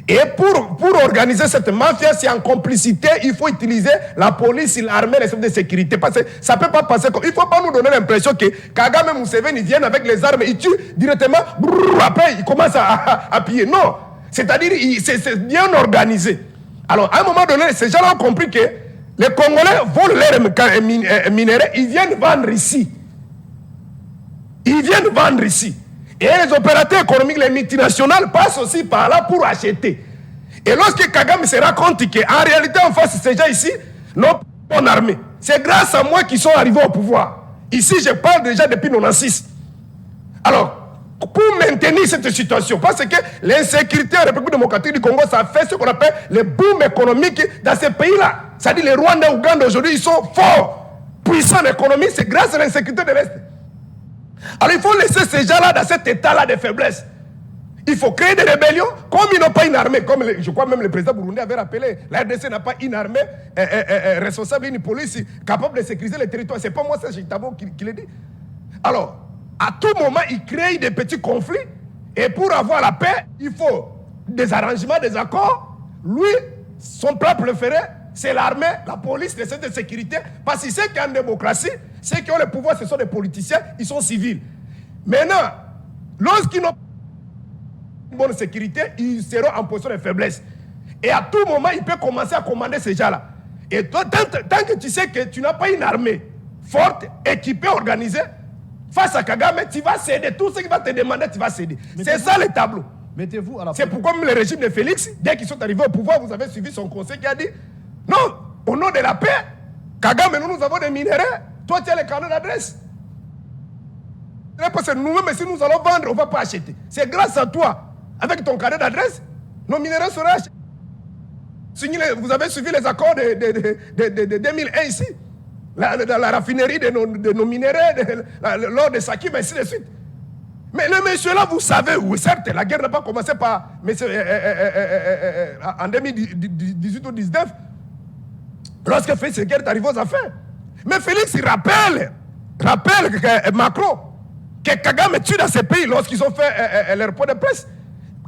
Et pour organiser cette mafia, c'est en complicité, il faut utiliser la police, l'armée, les services de sécurité. Parce que ça ne peut pas passer comme... Il ne faut pas nous donner l'impression que Kagame et Museveni viennent avec les armes, ils tuent directement, après ils commencent à piller. Non, c'est-à-dire c'est bien organisé. Alors, à un moment donné, ces gens-là ont compris que les Congolais volent leurs minéraux, ils viennent vendre ici. Ils viennent vendre ici. Et les opérateurs économiques, les multinationales, passent aussi par là pour acheter. Et lorsque Kagame se rend compte qu'en réalité, en face, ces gens ici n'ont pas une armée. C'est grâce à moi qu'ils sont arrivés au pouvoir. Ici, je parle déjà depuis 1996. Alors, pour maintenir cette situation, parce que l'insécurité en République démocratique du Congo, ça fait ce qu'on appelle le boom économique dans ces pays-là. C'est-à-dire les Rwandais et Ouganda aujourd'hui, ils sont forts, puissants en économie, c'est grâce à l'insécurité de l'Est. Alors il faut laisser ces gens-là dans cet état-là de faiblesse. Il faut créer des rébellions, comme ils n'ont pas une armée, comme je crois même le président burundais avait rappelé, la RDC n'a pas une armée responsable, une police capable de sécuriser le territoire. C'est pas moi, c'est Chitabo qui le dit. Alors, à tout moment, ils créent des petits conflits, et pour avoir la paix, il faut des arrangements, des accords. Lui, son plat préféré, c'est l'armée, la police, les services de sécurité, parce qu'il sait qu'en démocratie, ceux qui ont le pouvoir, ce sont des politiciens, ils sont civils. Maintenant, lorsqu'ils n'ont pas une bonne sécurité, ils seront en position de faiblesse. Et à tout moment, il peut commencer à commander ces gens-là. Et toi, tant que tu sais que tu n'as pas une armée forte, équipée, organisée, face à Kagame, tu vas céder. Tout ce qu'il va te demander, tu vas céder. C'est ça le tableau. Mettez-vous à la C'est pourquoi même le régime de Félix, dès qu'ils sont arrivés au pouvoir, vous avez suivi son conseil qui a dit non, au nom de la paix, Kagame, nous avons des minéraux. Toi, tu as les carnets d'adresse. Parce que nous-mêmes, si nous allons vendre, on ne va pas acheter. C'est grâce à toi, avec ton carnet d'adresse, nos minéraux seront achetés. Vous avez suivi les accords de 2001 ici. La raffinerie de nos minéraux, l'or de Sakim, ainsi de suite. Mais le monsieur-là, vous savez, oui, certes, la guerre n'a pas commencé par en 2018 ou 2019, lorsque Félix est arrivé aux affaires. Mais Félix, il rappelle que Macron, que Kagame tue dans ces pays lorsqu'ils ont fait leur point de presse.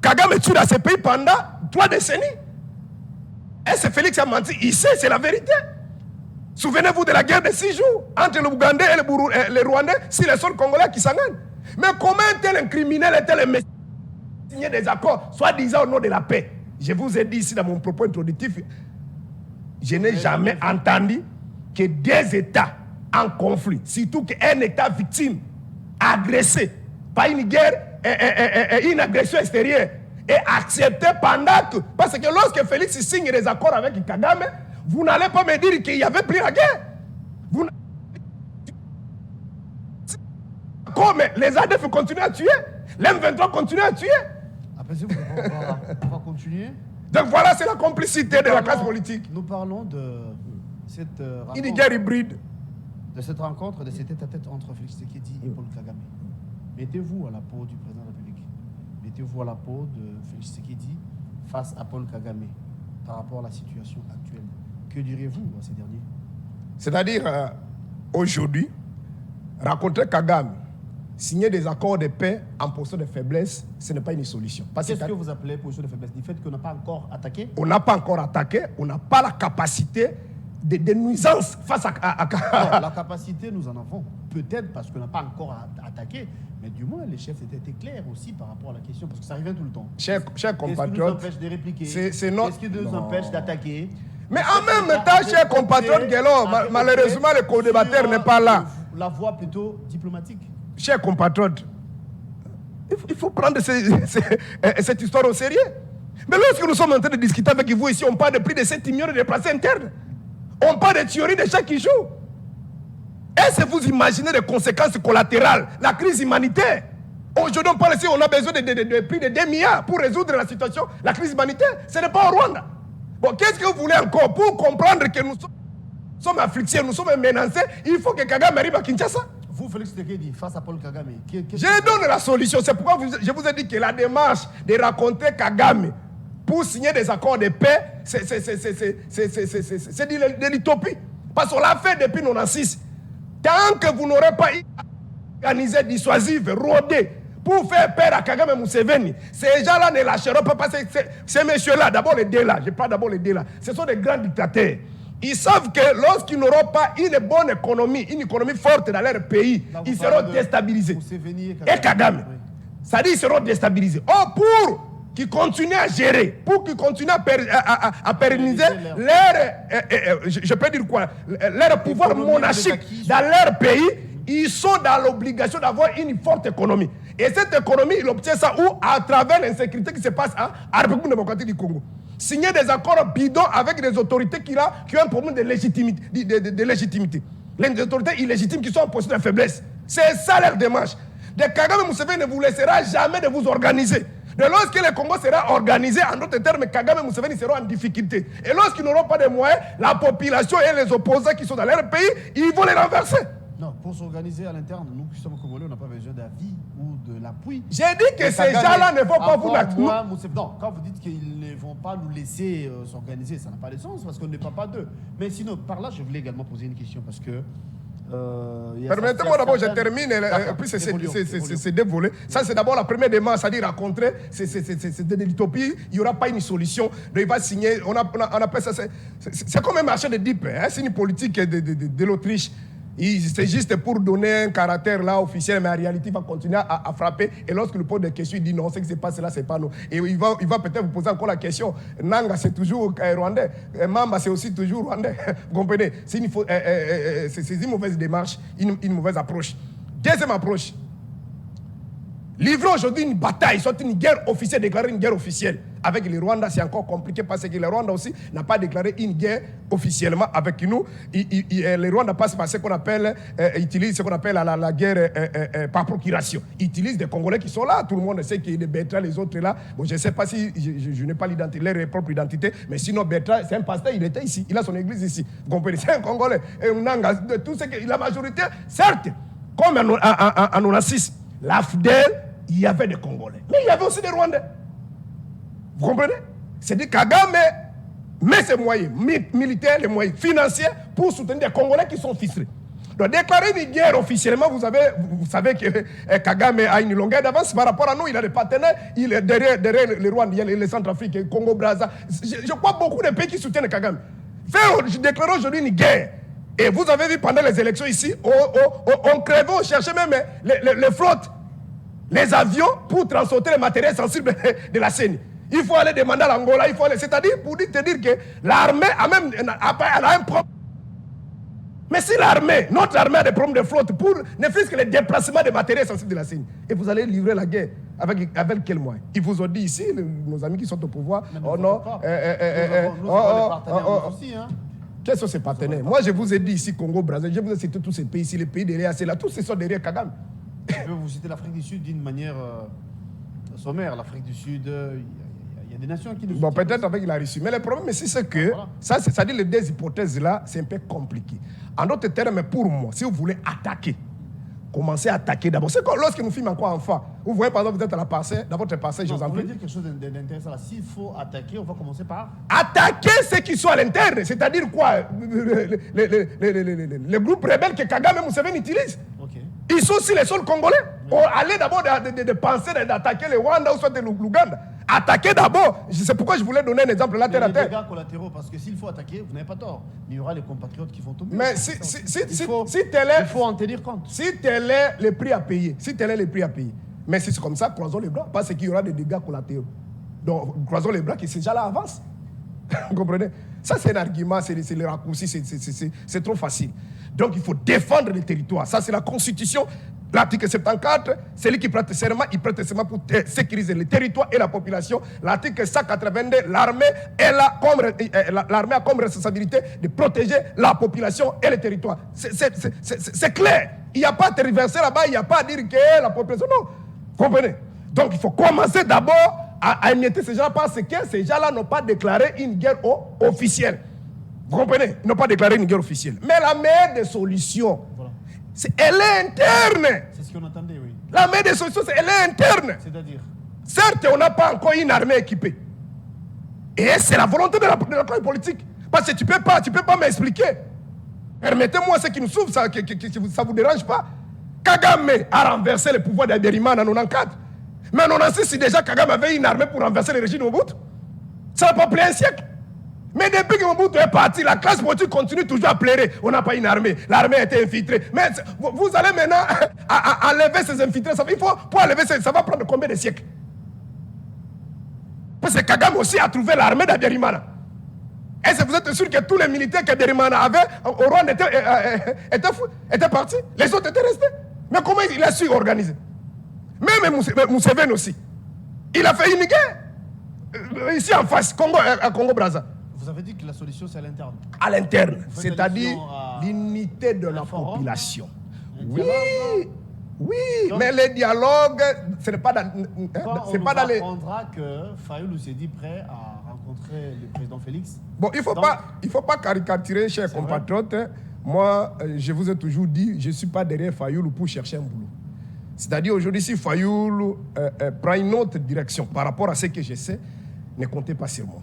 Kagame tue dans ces pays pendant 3 décennies. Et c'est Félix a menti. Il sait, c'est la vérité. Souvenez-vous de la guerre de 6 jours entre le Ougandais et les Rwandais, si les seuls Congolais qui s'en gagnent. Mais comment un tel criminel, un tel messie signer des accords, soi-disant au nom de la paix? Je vous ai dit ici dans mon propos introductif, je n'ai jamais entendu que des États en conflit, surtout qu'un État victime, agressé par une guerre, une agression extérieure, et accepté pendant que... Parce que lorsque Félix signe des accords avec Kagame, vous n'allez pas me dire qu'il y avait pris la guerre. Vous Comme les ADF continuent à tuer, l'M23 continue à tuer. Après, on va continuer. Donc voilà, c'est la complicité de la classe politique. Nous parlons de cette rencontre. Une guerre hybride. De cette rencontre, de cet tête-à-tête entre Félix Tshisekedi et Paul Kagame. Mettez-vous à la peau du président de la République. Mettez-vous à la peau de Félix Tshisekedi face à Paul Kagame par rapport à la situation actuelle. Que diriez-vous à ces derniers? C'est-à-dire, aujourd'hui, rencontrer Kagame, signer des accords de paix en position de faiblesse, ce n'est pas une solution. Qu'est-ce que vous appelez position de faiblesse? Du fait qu'on n'a pas encore attaqué? On n'a pas encore attaqué, on n'a pas la capacité de nuisance face à... Alors, la capacité, nous en avons. Peut-être parce qu'on n'a pas encore attaqué, mais du moins, les chefs étaient clairs aussi par rapport à la question, parce que ça revient tout le temps. Chers compatriotes... Qu'est-ce qui nous empêche de répliquer? Qu'est-ce qui nous empêche d'attaquer? Mais en même temps, chers compatriotes, malheureusement, le co-débatteur n'est pas là. La voie plutôt diplomatique. Chers compatriotes, il faut prendre cette histoire au sérieux. Mais lorsque nous sommes en train de discuter avec vous ici, on parle de plus de 7 millions de déplacés internes. On parle de tueries de chaque jour. Est-ce que vous imaginez les conséquences collatérales, la crise humanitaire? Aujourd'hui, on parle ici, on a besoin de plus de 2 milliards pour résoudre la situation, la crise humanitaire. Ce n'est pas au Rwanda. Bon, qu'est-ce que vous voulez encore? Pour comprendre que nous sommes affligés, nous sommes menacés, il faut que Kagame arrive à Kinshasa. Vous, Félix Tshisekedi, face à Paul Kagame, je donne la solution. C'est pourquoi je vous ai dit que la démarche de rencontrer Kagame pour signer des accords de paix, c'est de l'utopie. Parce qu'on l'a fait depuis 1996. Tant que vous n'aurez pas organisé, dissuasif, rodé, pour faire peur à Kagame Museveni, ces gens-là ne lâcheront pas. Parce que ces messieurs-là, d'abord les deux là, je parle d'abord les deux là, ce sont des grands dictateurs. Ils savent que lorsqu'ils n'auront pas une bonne économie, une économie forte dans leur pays, là, ils seront déstabilisés. Et Kagame. Oui. Ça dit qu'ils seront déstabilisés. Oh, pour qu'ils continuent à gérer, pour qu'ils continuent à pérenniser je peux dire quoi, leur pouvoir monarchique dans leur pays, ils sont dans l'obligation d'avoir une forte économie. Et cette économie, il obtient ça où? À travers l'insécurité qui se passe à la République démocratique du Congo. Signer des accords bidons avec des autorités qui ont un problème de légitimité. Les autorités illégitimes qui sont en position de faiblesse. C'est ça leur démarche. De Kagame Museveni ne vous laissera jamais de vous organiser. De lorsque le Congo sera organisé, en d'autres termes, Kagame Museveni seront en difficulté. Et lorsqu'ils n'auront pas de moyens, la population et les opposants qui sont dans leur pays, ils vont les renverser. Non, pour s'organiser à l'interne, nous qui sommes Congolais, on n'a pas besoin d'avis ou de l'appui. J'ai dit que ces gens-là ne vont pas vous l'accorder. Non, quand vous dites qu'ils ne vont pas nous laisser s'organiser, ça n'a pas de sens parce qu'on ne dépend pas d'eux. Mais sinon, par là, je voulais également poser une question parce que... Permettez-moi d'abord, je termine, puis c'est dévolé. Ça, c'est d'abord la première démarche, c'est-à-dire rencontrer, c'est de l'utopie, il n'y aura pas une solution. Il va signer, on appelle ça, c'est comme un marché de dupes, hein, c'est une politique de l'Autriche. C'est juste pour donner un caractère là officiel, mais en réalité, il va continuer à frapper. Et lorsque le pose des questions, il dit non, ce qui se passe là, c'est pas nous. Et il va peut-être vous poser encore la question. Nanga, c'est toujours rwandais. Mamba, c'est aussi toujours rwandais. Vous comprenez? C'est une mauvaise démarche, une mauvaise approche. Deuxième approche. Livrer aujourd'hui une bataille, soit une guerre officielle, déclarer une guerre officielle. Avec les Rwandais, c'est encore compliqué parce que les Rwandais aussi n'a pas déclaré une guerre officiellement avec nous. Les Rwandais passent par ce qu'on appelle, utilisent ce qu'on appelle la guerre par procuration. Ils utilisent des Congolais qui sont là. Tout le monde sait qu'il y a Bertrand, les autres là. Bon, je ne sais pas si je n'ai pas leur propre identité, mais sinon Bertrand, c'est un pasteur, il était ici. Il a son église ici. Vous comprenez? C'est un Congolais. Et tout ce que la majorité, certes, comme en 1996, l'AFDEL, il y avait des Congolais. Mais il y avait aussi des Rwandais. Vous comprenez? C'est-à-dire Kagame met ses moyens militaires, les moyens financiers pour soutenir des Congolais qui sont ficelés. Donc déclarer une guerre officiellement, vous savez que Kagame a une longueur d'avance par rapport à nous. Il a des partenaires, il est derrière le Rwanda, il y a les Centrafrique, Congo, Brazza. Je crois beaucoup de pays qui soutiennent Kagame. Je déclare aujourd'hui une guerre. Et vous avez vu pendant les élections ici, on crevait, on cherchait même les flottes, les avions pour transporter les matériels sensibles de la CENI. Il faut aller demander à l'Angola, c'est-à-dire pour te dire que l'armée elle a un problème. Mais si notre armée a des problèmes de flotte pour ne fût-ce que les déplacements des matériels sensibles de la CENI, et vous allez livrer la guerre avec quel moyen? Ils vous ont dit ici, nos amis qui sont au pouvoir, oh non, quels sont ces partenaires? Moi, je vous ai dit ici, Congo, Brazza, je vous ai cité tous ces pays ici, les pays derrière, c'est là, tous ces sont derrière Kagame. Je peux vous citer l'Afrique du Sud d'une manière sommaire. L'Afrique du Sud, il y a des nations qui nous bon, peut-être avec la Russie. Mais le problème ici, c'est que, c'est-à-dire les deux hypothèses-là, c'est un peu compliqué. En d'autres termes, pour moi, si vous voulez attaquer, commencez à attaquer d'abord. C'est comme lorsque nous filmons encore enfant. Vous voyez, par exemple, vous êtes à la parcelle, dans votre parcelle, je vous en prie. Vous voulez dire quelque chose d'intéressant là. S'il faut attaquer, on va commencer par... Attaquer ceux qui sont à l'interne. C'est-à-dire quoi? Les groupes rebelles que Kagame Museveni utilise. Okay. Ils sont aussi les seuls Congolais. Oui. Allez d'abord de penser d'attaquer le Rwanda ou soit l'Ouganda. Attaquer d'abord. C'est pourquoi je voulais donner un exemple là, terre à terre. Les dégâts collatéraux, parce que s'il faut attaquer, vous n'avez pas tort. Mais il y aura les compatriotes qui vont tomber. Mais il faut en tenir compte. Si tel est le prix à payer, mais si c'est comme ça, croisons les bras, parce qu'il y aura des dégâts collatéraux. Donc, croisons les bras qui c'est déjà là avance. Vous comprenez? Ça, c'est un argument, c'est le raccourci, c'est trop facile. Donc, il faut défendre le territoire. Ça, c'est la Constitution. L'article 74, c'est lui qui prête serment, il prête serment pour sécuriser le territoire et la population. L'article 182, l'armée a comme responsabilité de protéger la population et le territoire. C'est clair. Il n'y a pas à tergiverser là-bas, il n'y a pas à dire que la population... Non, vous comprenez? Donc, il faut commencer d'abord à émietter ces gens parce que ces gens-là n'ont pas déclaré une guerre officielle. Vous comprenez? Ils n'ont pas déclaré une guerre officielle. Mais la meilleure des solutions... Voilà. Elle est interne. C'est ce qu'on entendait, oui. La meilleure des solutions, elle est interne. C'est-à-dire? Certes, on n'a pas encore une armée équipée. Et c'est la volonté de la classe politique. Parce que tu peux pas m'expliquer. Permettez-moi ce qui nous souffre, ça ne vous dérange pas. Kagame a renversé le pouvoir d'Abiyarimana en 94. Mais en 96, si déjà Kagame avait une armée pour renverser le régime de Mobutu, ça n'a pas pris un siècle. Mais depuis que Mobutu est parti, la classe politique continue toujours à pleurer. On n'a pas une armée. L'armée a été infiltrée. Mais vous allez maintenant à enlever ces infiltrés. Pour enlever ça va prendre combien de siècles? Parce que Kagame aussi a trouvé l'armée d'Abiyarimana. Est-ce que vous êtes sûr que tous les militaires qu'Abiyarimana avait au Rwanda étaient partis? Les autres étaient restés. Mais comment il a su organiser? Même Museveni aussi. Il a fait une guerre. Ici en face, Congo-Brazza. Vous avez dit que la solution, c'est à l'interne. À l'interne, c'est-à-dire l'unité de la population. Oui, mais le dialogue, ce n'est pas dans... C'est pas dans les... On apprendra que Fayoulou s'est dit prêt à rencontrer le président Félix. Bon, il ne faut pas caricaturer, chers compatriotes. Moi, je vous ai toujours dit, je ne suis pas derrière Fayoulou pour chercher un boulot. C'est-à-dire aujourd'hui, si Fayoulou prend une autre direction par rapport à ce que je sais, ne comptez pas sur moi.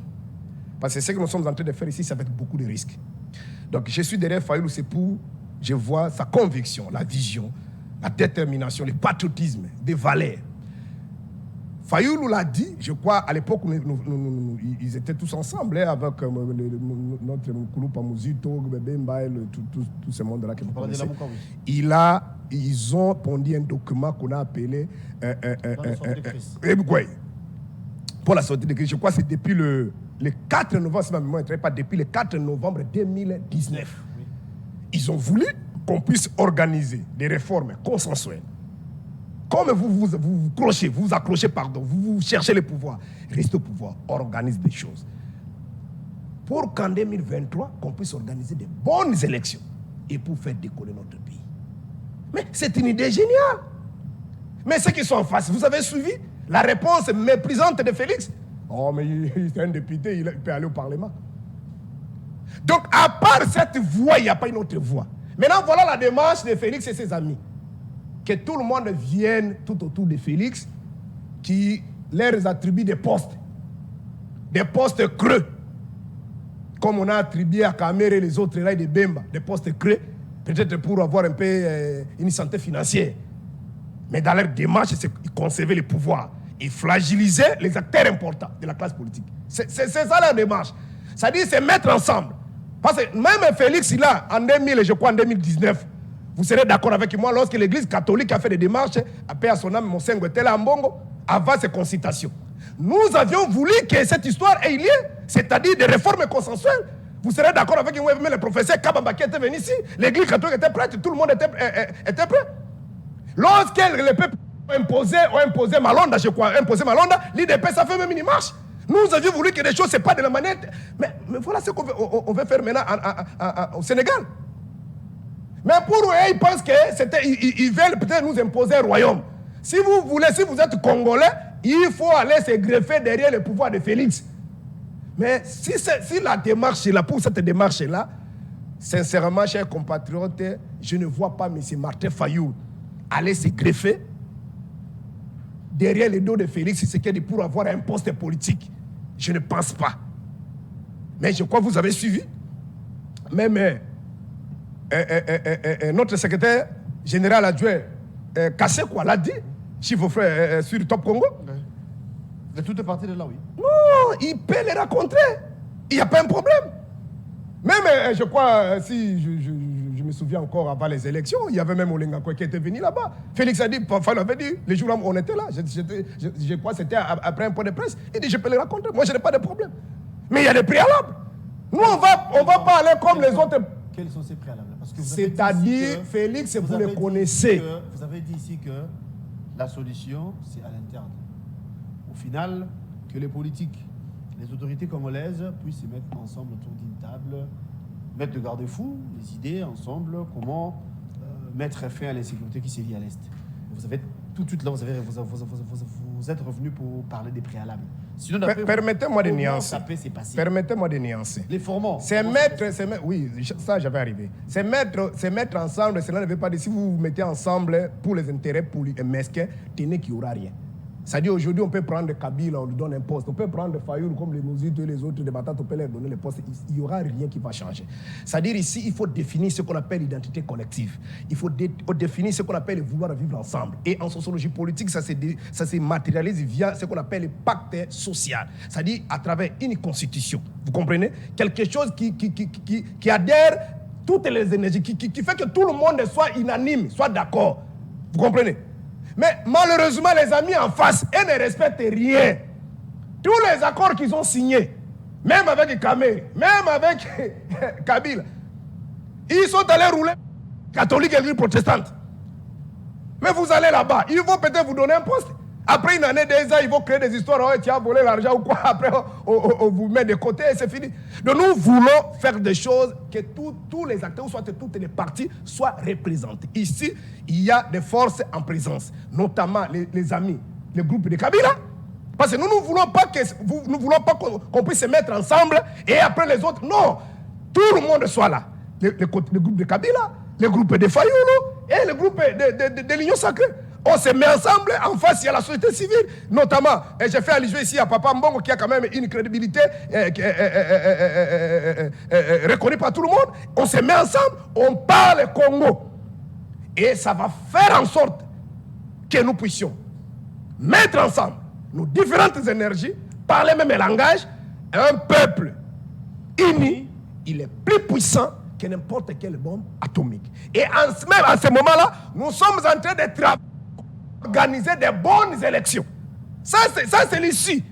Parce que ce que nous sommes en train de faire ici, ça va être beaucoup de risques. Donc je suis derrière Fayoulou, c'est pour, je vois sa conviction, la vision, la détermination, le patriotisme, des valeurs. Fayoulou l'a dit, je crois, à l'époque, ils étaient tous ensemble, avec notre Kouloupa Mouzito, Bemba, tout ce monde-là que vous connaissez. Ils ont pondu un document qu'on a appelé pour la sortie de crise. Je crois que c'est depuis le 4 novembre, si ma mémoire ne trompe pas, depuis le 4 novembre 2019. Oui. Ils ont voulu qu'on puisse organiser des réformes consensuelles. Comme vous vous cherchez le pouvoir, restez au pouvoir, organise des choses. Pour qu'en 2023, qu'on puisse organiser de bonnes élections et pour faire décoller notre pays. Mais c'est une idée géniale. Mais ceux qui sont en face, vous avez suivi la réponse méprisante de Félix? Oh, mais il est un député, il peut aller au Parlement. Donc, à part cette voie, il n'y a pas une autre voie. Maintenant, voilà la démarche de Félix et ses amis. Que tout le monde vienne tout autour de Félix, qui leur attribue des postes creux. Comme on a attribué à Kamere et les autres là de Bemba, des postes creux. peut-être pour avoir un peu une santé financière. Mais dans leur démarche, c'est qu'ils conservaient le pouvoir. Ils fragilisaient les acteurs importants de la classe politique. C'est ça leur démarche. C'est-à-dire, c'est mettre ensemble. Parce que même Félix, il a, en 2000, je crois en 2019, vous serez d'accord avec moi, lorsque l'Église catholique a fait des démarches, à paix à son âme, Monseigneur Guetela Ambongo, avant ces consultations. Nous avions voulu que cette histoire ait lieu, c'est-à-dire des réformes consensuelles. Vous serez d'accord avec moi, même le professeur Kabamba qui était venu ici, l'Église catholique était prête, tout le monde était prêt. Lorsque le peuple a imposé Malonda, je crois, l'IDP, ça fait même une marche. Nous avions voulu que les choses ne se passent de la manière. Mais voilà ce qu'on veut faire maintenant au Sénégal. Mais pour eux, ils pensent qu'ils veulent peut-être nous imposer un royaume. Si vous êtes Congolais, il faut aller se greffer derrière le pouvoir de Félix. Mais si la démarche est là, pour cette démarche-là, sincèrement, chers compatriotes, je ne vois pas M. Martin Fayou aller se greffer derrière le dos de Félix Tshisekedi pour avoir un poste politique. Je ne pense pas. Mais je crois que vous avez suivi. Même notre secrétaire général adjoint Kassé quoi l'a dit, chez vos frères sur Top Congo. De toute partie de là, oui. Non, il peut les rencontrer. Il n'y a pas un problème. Même, je crois, si je me souviens encore avant les élections, il y avait même Olengako qui était venu là-bas. Félix a dit, Fayou avait dit, les jours où on était là, je crois que c'était après un point de presse, il dit, je peux les rencontrer. Moi, je n'ai pas de problème. Mais il y a des préalables. Nous, on va pas aller comme les autres. Quels sont ces préalables? C'est-à-dire, Félix, vous le connaissez. Vous avez dit ici que la solution, c'est à l'interne. Au final, que les politiques, les autorités congolaises puissent se mettre ensemble autour d'une table, mettre de garde-fous, les idées ensemble, comment mettre fin à l'insécurité qui sévit à l'Est. Vous avez tout de suite là, vous êtes revenu pour parler des préalables. Sinon, permettez-moi de nuancer. Permettez-moi de nuancer. Les formants. Oui, ça j'avais arrivé. C'est mettre ensemble, cela ne veut pas dire si vous vous mettez ensemble pour les intérêts mesquins, tenez qu'il n'y aura rien. C'est-à-dire aujourd'hui, on peut prendre Kabila, on lui donne un poste. On peut prendre Fayou comme les Mouzites et les autres, des Batates, on peut leur donner les postes. Il n'y aura rien qui va changer. C'est-à-dire ici, il faut définir ce qu'on appelle l'identité collective. Il faut définir ce qu'on appelle le vouloir vivre ensemble. Et en sociologie politique, ça se matérialise via ce qu'on appelle le pacte social. C'est-à-dire à travers une constitution. Vous comprenez? Quelque chose qui adhère toutes les énergies, qui fait que tout le monde soit unanime, soit d'accord. Vous comprenez? Mais malheureusement, les amis en face, ils ne respectent rien. Tous les accords qu'ils ont signés, même avec Kamé, même avec Kabila, ils sont allés rouler catholique et l'église protestante. Mais vous allez là-bas, ils vont peut-être vous donner un poste. Après une année, 2 ans, ils vont créer des histoires. Oh, tu as volé l'argent ou quoi. Après, on vous met de côté et c'est fini. Donc nous voulons faire des choses que tous les acteurs, soit toutes les parties, soient représentés. Ici, il y a des forces en présence, notamment les amis, le groupe de Kabila. Parce que nous ne voulons pas qu'on puisse se mettre ensemble et après les autres. Non, tout le monde soit là. Le groupe de Kabila, le groupe de Fayou et le groupe de l'Union Sacrée. On se met ensemble, en face, il y a la société civile, notamment, et j'ai fait allusion ici à Papa Mbongo qui a quand même une crédibilité reconnue par tout le monde. On se met ensemble, on parle Congo. Et ça va faire en sorte que nous puissions mettre ensemble nos différentes énergies, parler même le langage. Un peuple uni, il est plus puissant que n'importe quelle bombe atomique. Et même à ce moment-là, nous sommes en train de travailler, organiser des bonnes élections. Ça c'est l'issue.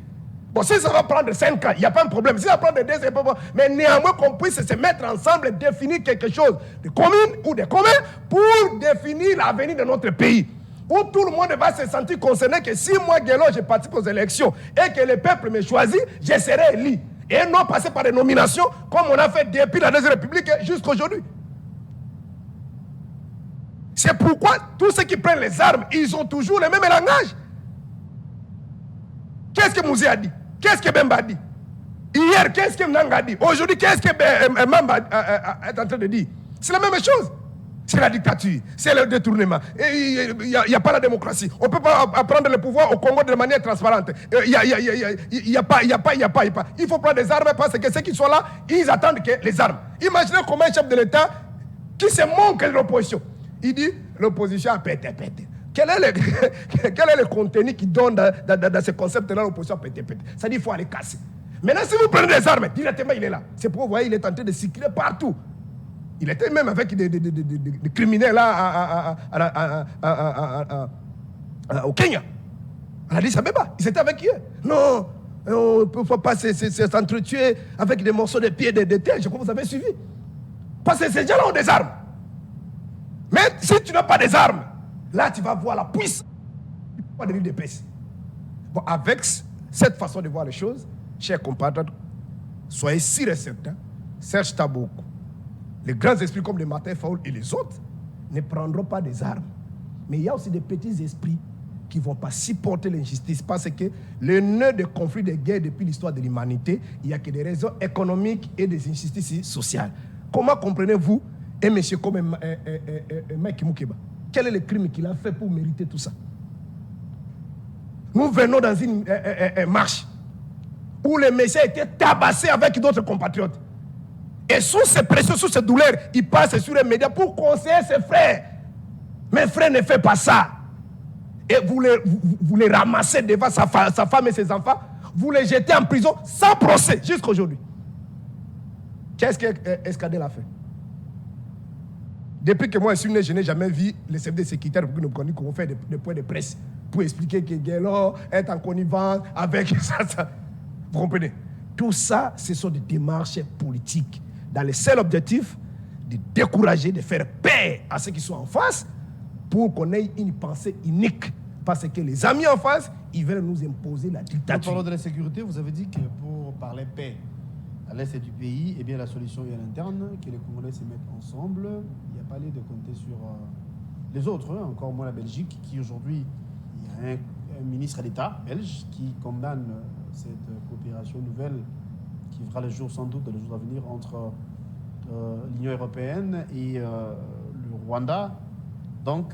Bon, si ça va prendre 5 ans, il n'y a pas de problème. Si ça va prendre 2 ans, il n'y a pas de problème. Mais néanmoins qu'on puisse se mettre ensemble et définir quelque chose de commun ou de commun pour définir l'avenir de notre pays. Où tout le monde va se sentir concerné que si moi, Guélo, je participe aux élections et que le peuple me choisit, je serai élu. Et non passer par des nominations comme on a fait depuis la Deuxième République jusqu'à aujourd'hui. C'est pourquoi tous ceux qui prennent les armes, ils ont toujours le même langage. Qu'est-ce que Mouzé a dit? Qu'est-ce que Bemba a dit? Hier, qu'est-ce que Mnanga a dit? Aujourd'hui, qu'est-ce que Mamba est en train de dire? C'est la même chose. C'est la dictature, c'est le détournement. Il n'y a pas la démocratie. On ne peut pas prendre le pouvoir au Congo de manière transparente. Il n'y a pas. Il faut prendre des armes parce que ceux qui sont là, ils attendent que les armes. Imaginez comment un chef de l'État qui se moque de l'opposition. Il dit, l'opposition a pété. Quel est le contenu qui donne dans ce concept-là, l'opposition a pété? Ça dit qu'il faut aller casser. Maintenant, si vous prenez des armes, directement, il est là. C'est pour vous voyez, il est en train de circuler partout. Il était même avec des criminels là au Kenya. On a dit ça, pas. Ils étaient avec eux. Non, on ne peut pas s'entretuer avec des morceaux de pieds, de tête. Je crois que vous avez suivi. Parce que ces gens-là ont des armes. Mais si tu n'as pas des armes, là, tu vas voir la puissance de l'île d'épaisse. Bon, avec cette façon de voir les choses, chers compatriotes, soyez sûrs et certains, Serge Taboko, les grands esprits comme les Martin Fayol et les autres, ne prendront pas des armes. Mais il y a aussi des petits esprits qui ne vont pas supporter l'injustice parce que le nœud de conflits, de guerres depuis l'histoire de l'humanité, il n'y a que des raisons économiques et des injustices sociales. Comment comprenez-vous un monsieur comme Mike Mukeba? Quel est le crime qu'il a fait pour mériter tout ça? Nous venons dans une marche où le monsieur a été tabassé avec d'autres compatriotes. Et sous ces pressions, sous ces douleurs, il passe sur les médias pour conseiller ses frères. Mes frères ne font pas ça. Et vous les ramassez devant sa femme et ses enfants, vous les jetez en prison sans procès jusqu'à aujourd'hui. Qu'est-ce qu'Escadel a fait? Depuis que moi je suis né, je n'ai jamais vu les services de sécurité pour que nous connaissions qu'on fait des points de presse pour expliquer que Guélo est en connivence avec ça. Vous comprenez? Tout ça, ce sont des démarches politiques dans le seul objectif de décourager, de faire paix à ceux qui sont en face pour qu'on ait une pensée unique. Parce que les amis en face, ils veulent nous imposer la dictature. En parlant de la sécurité, vous avez dit que pour parler paix à l'est du pays, eh bien, la solution est à l'interne, que les Congolais se mettent ensemble. Il n'y a pas lieu de compter sur les autres, hein, encore moins la Belgique, qui aujourd'hui, il y a un ministre d'État belge qui condamne cette coopération nouvelle qui verra le jour sans doute dans les jours à venir entre l'Union européenne et le Rwanda. Donc,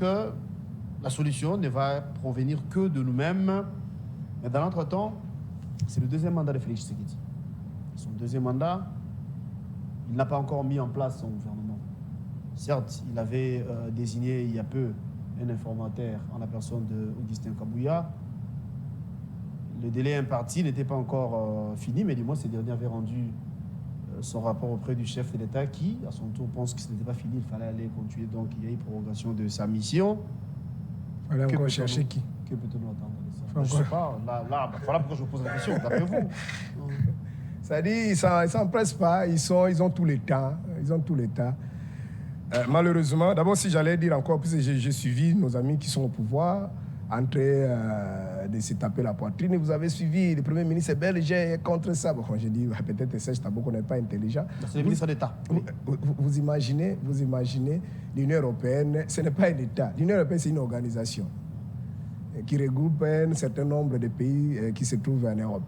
la solution ne va provenir que de nous-mêmes. Mais dans l'entretemps, c'est le deuxième mandat de Félix Tshisekedi. Son deuxième mandat, il n'a pas encore mis en place son gouvernement. Certes, il avait désigné il y a peu un informateur en la personne d'Augustin Kabouya. Le délai imparti n'était pas encore fini, mais du moins, ce dernier avait rendu son rapport auprès du chef de l'État qui, à son tour, pense que ce n'était pas fini, il fallait aller continuer. Donc, il y a eu prorogation de sa mission. Il fallait encore chercher qui? Que peut-on attendre de ça? Je ne sais pas. Là, voilà pourquoi je vous pose la question, d'après vous. Ça dit, ils ne s'empressent pas, ils ont tout le temps. Ils ont tout le temps. Malheureusement, d'abord, si j'allais dire encore, puisque j'ai suivi nos amis qui sont au pouvoir, en train de se taper la poitrine, et vous avez suivi le Premier ministre belge contre ça. Bon, j'ai dit, peut-être Serge Taboko n'est pas intelligent. C'est le ministre d'État. Vous imaginez l'Union européenne, ce n'est pas un État. L'Union européenne, c'est une organisation qui regroupe un certain nombre de pays qui se trouvent en Europe,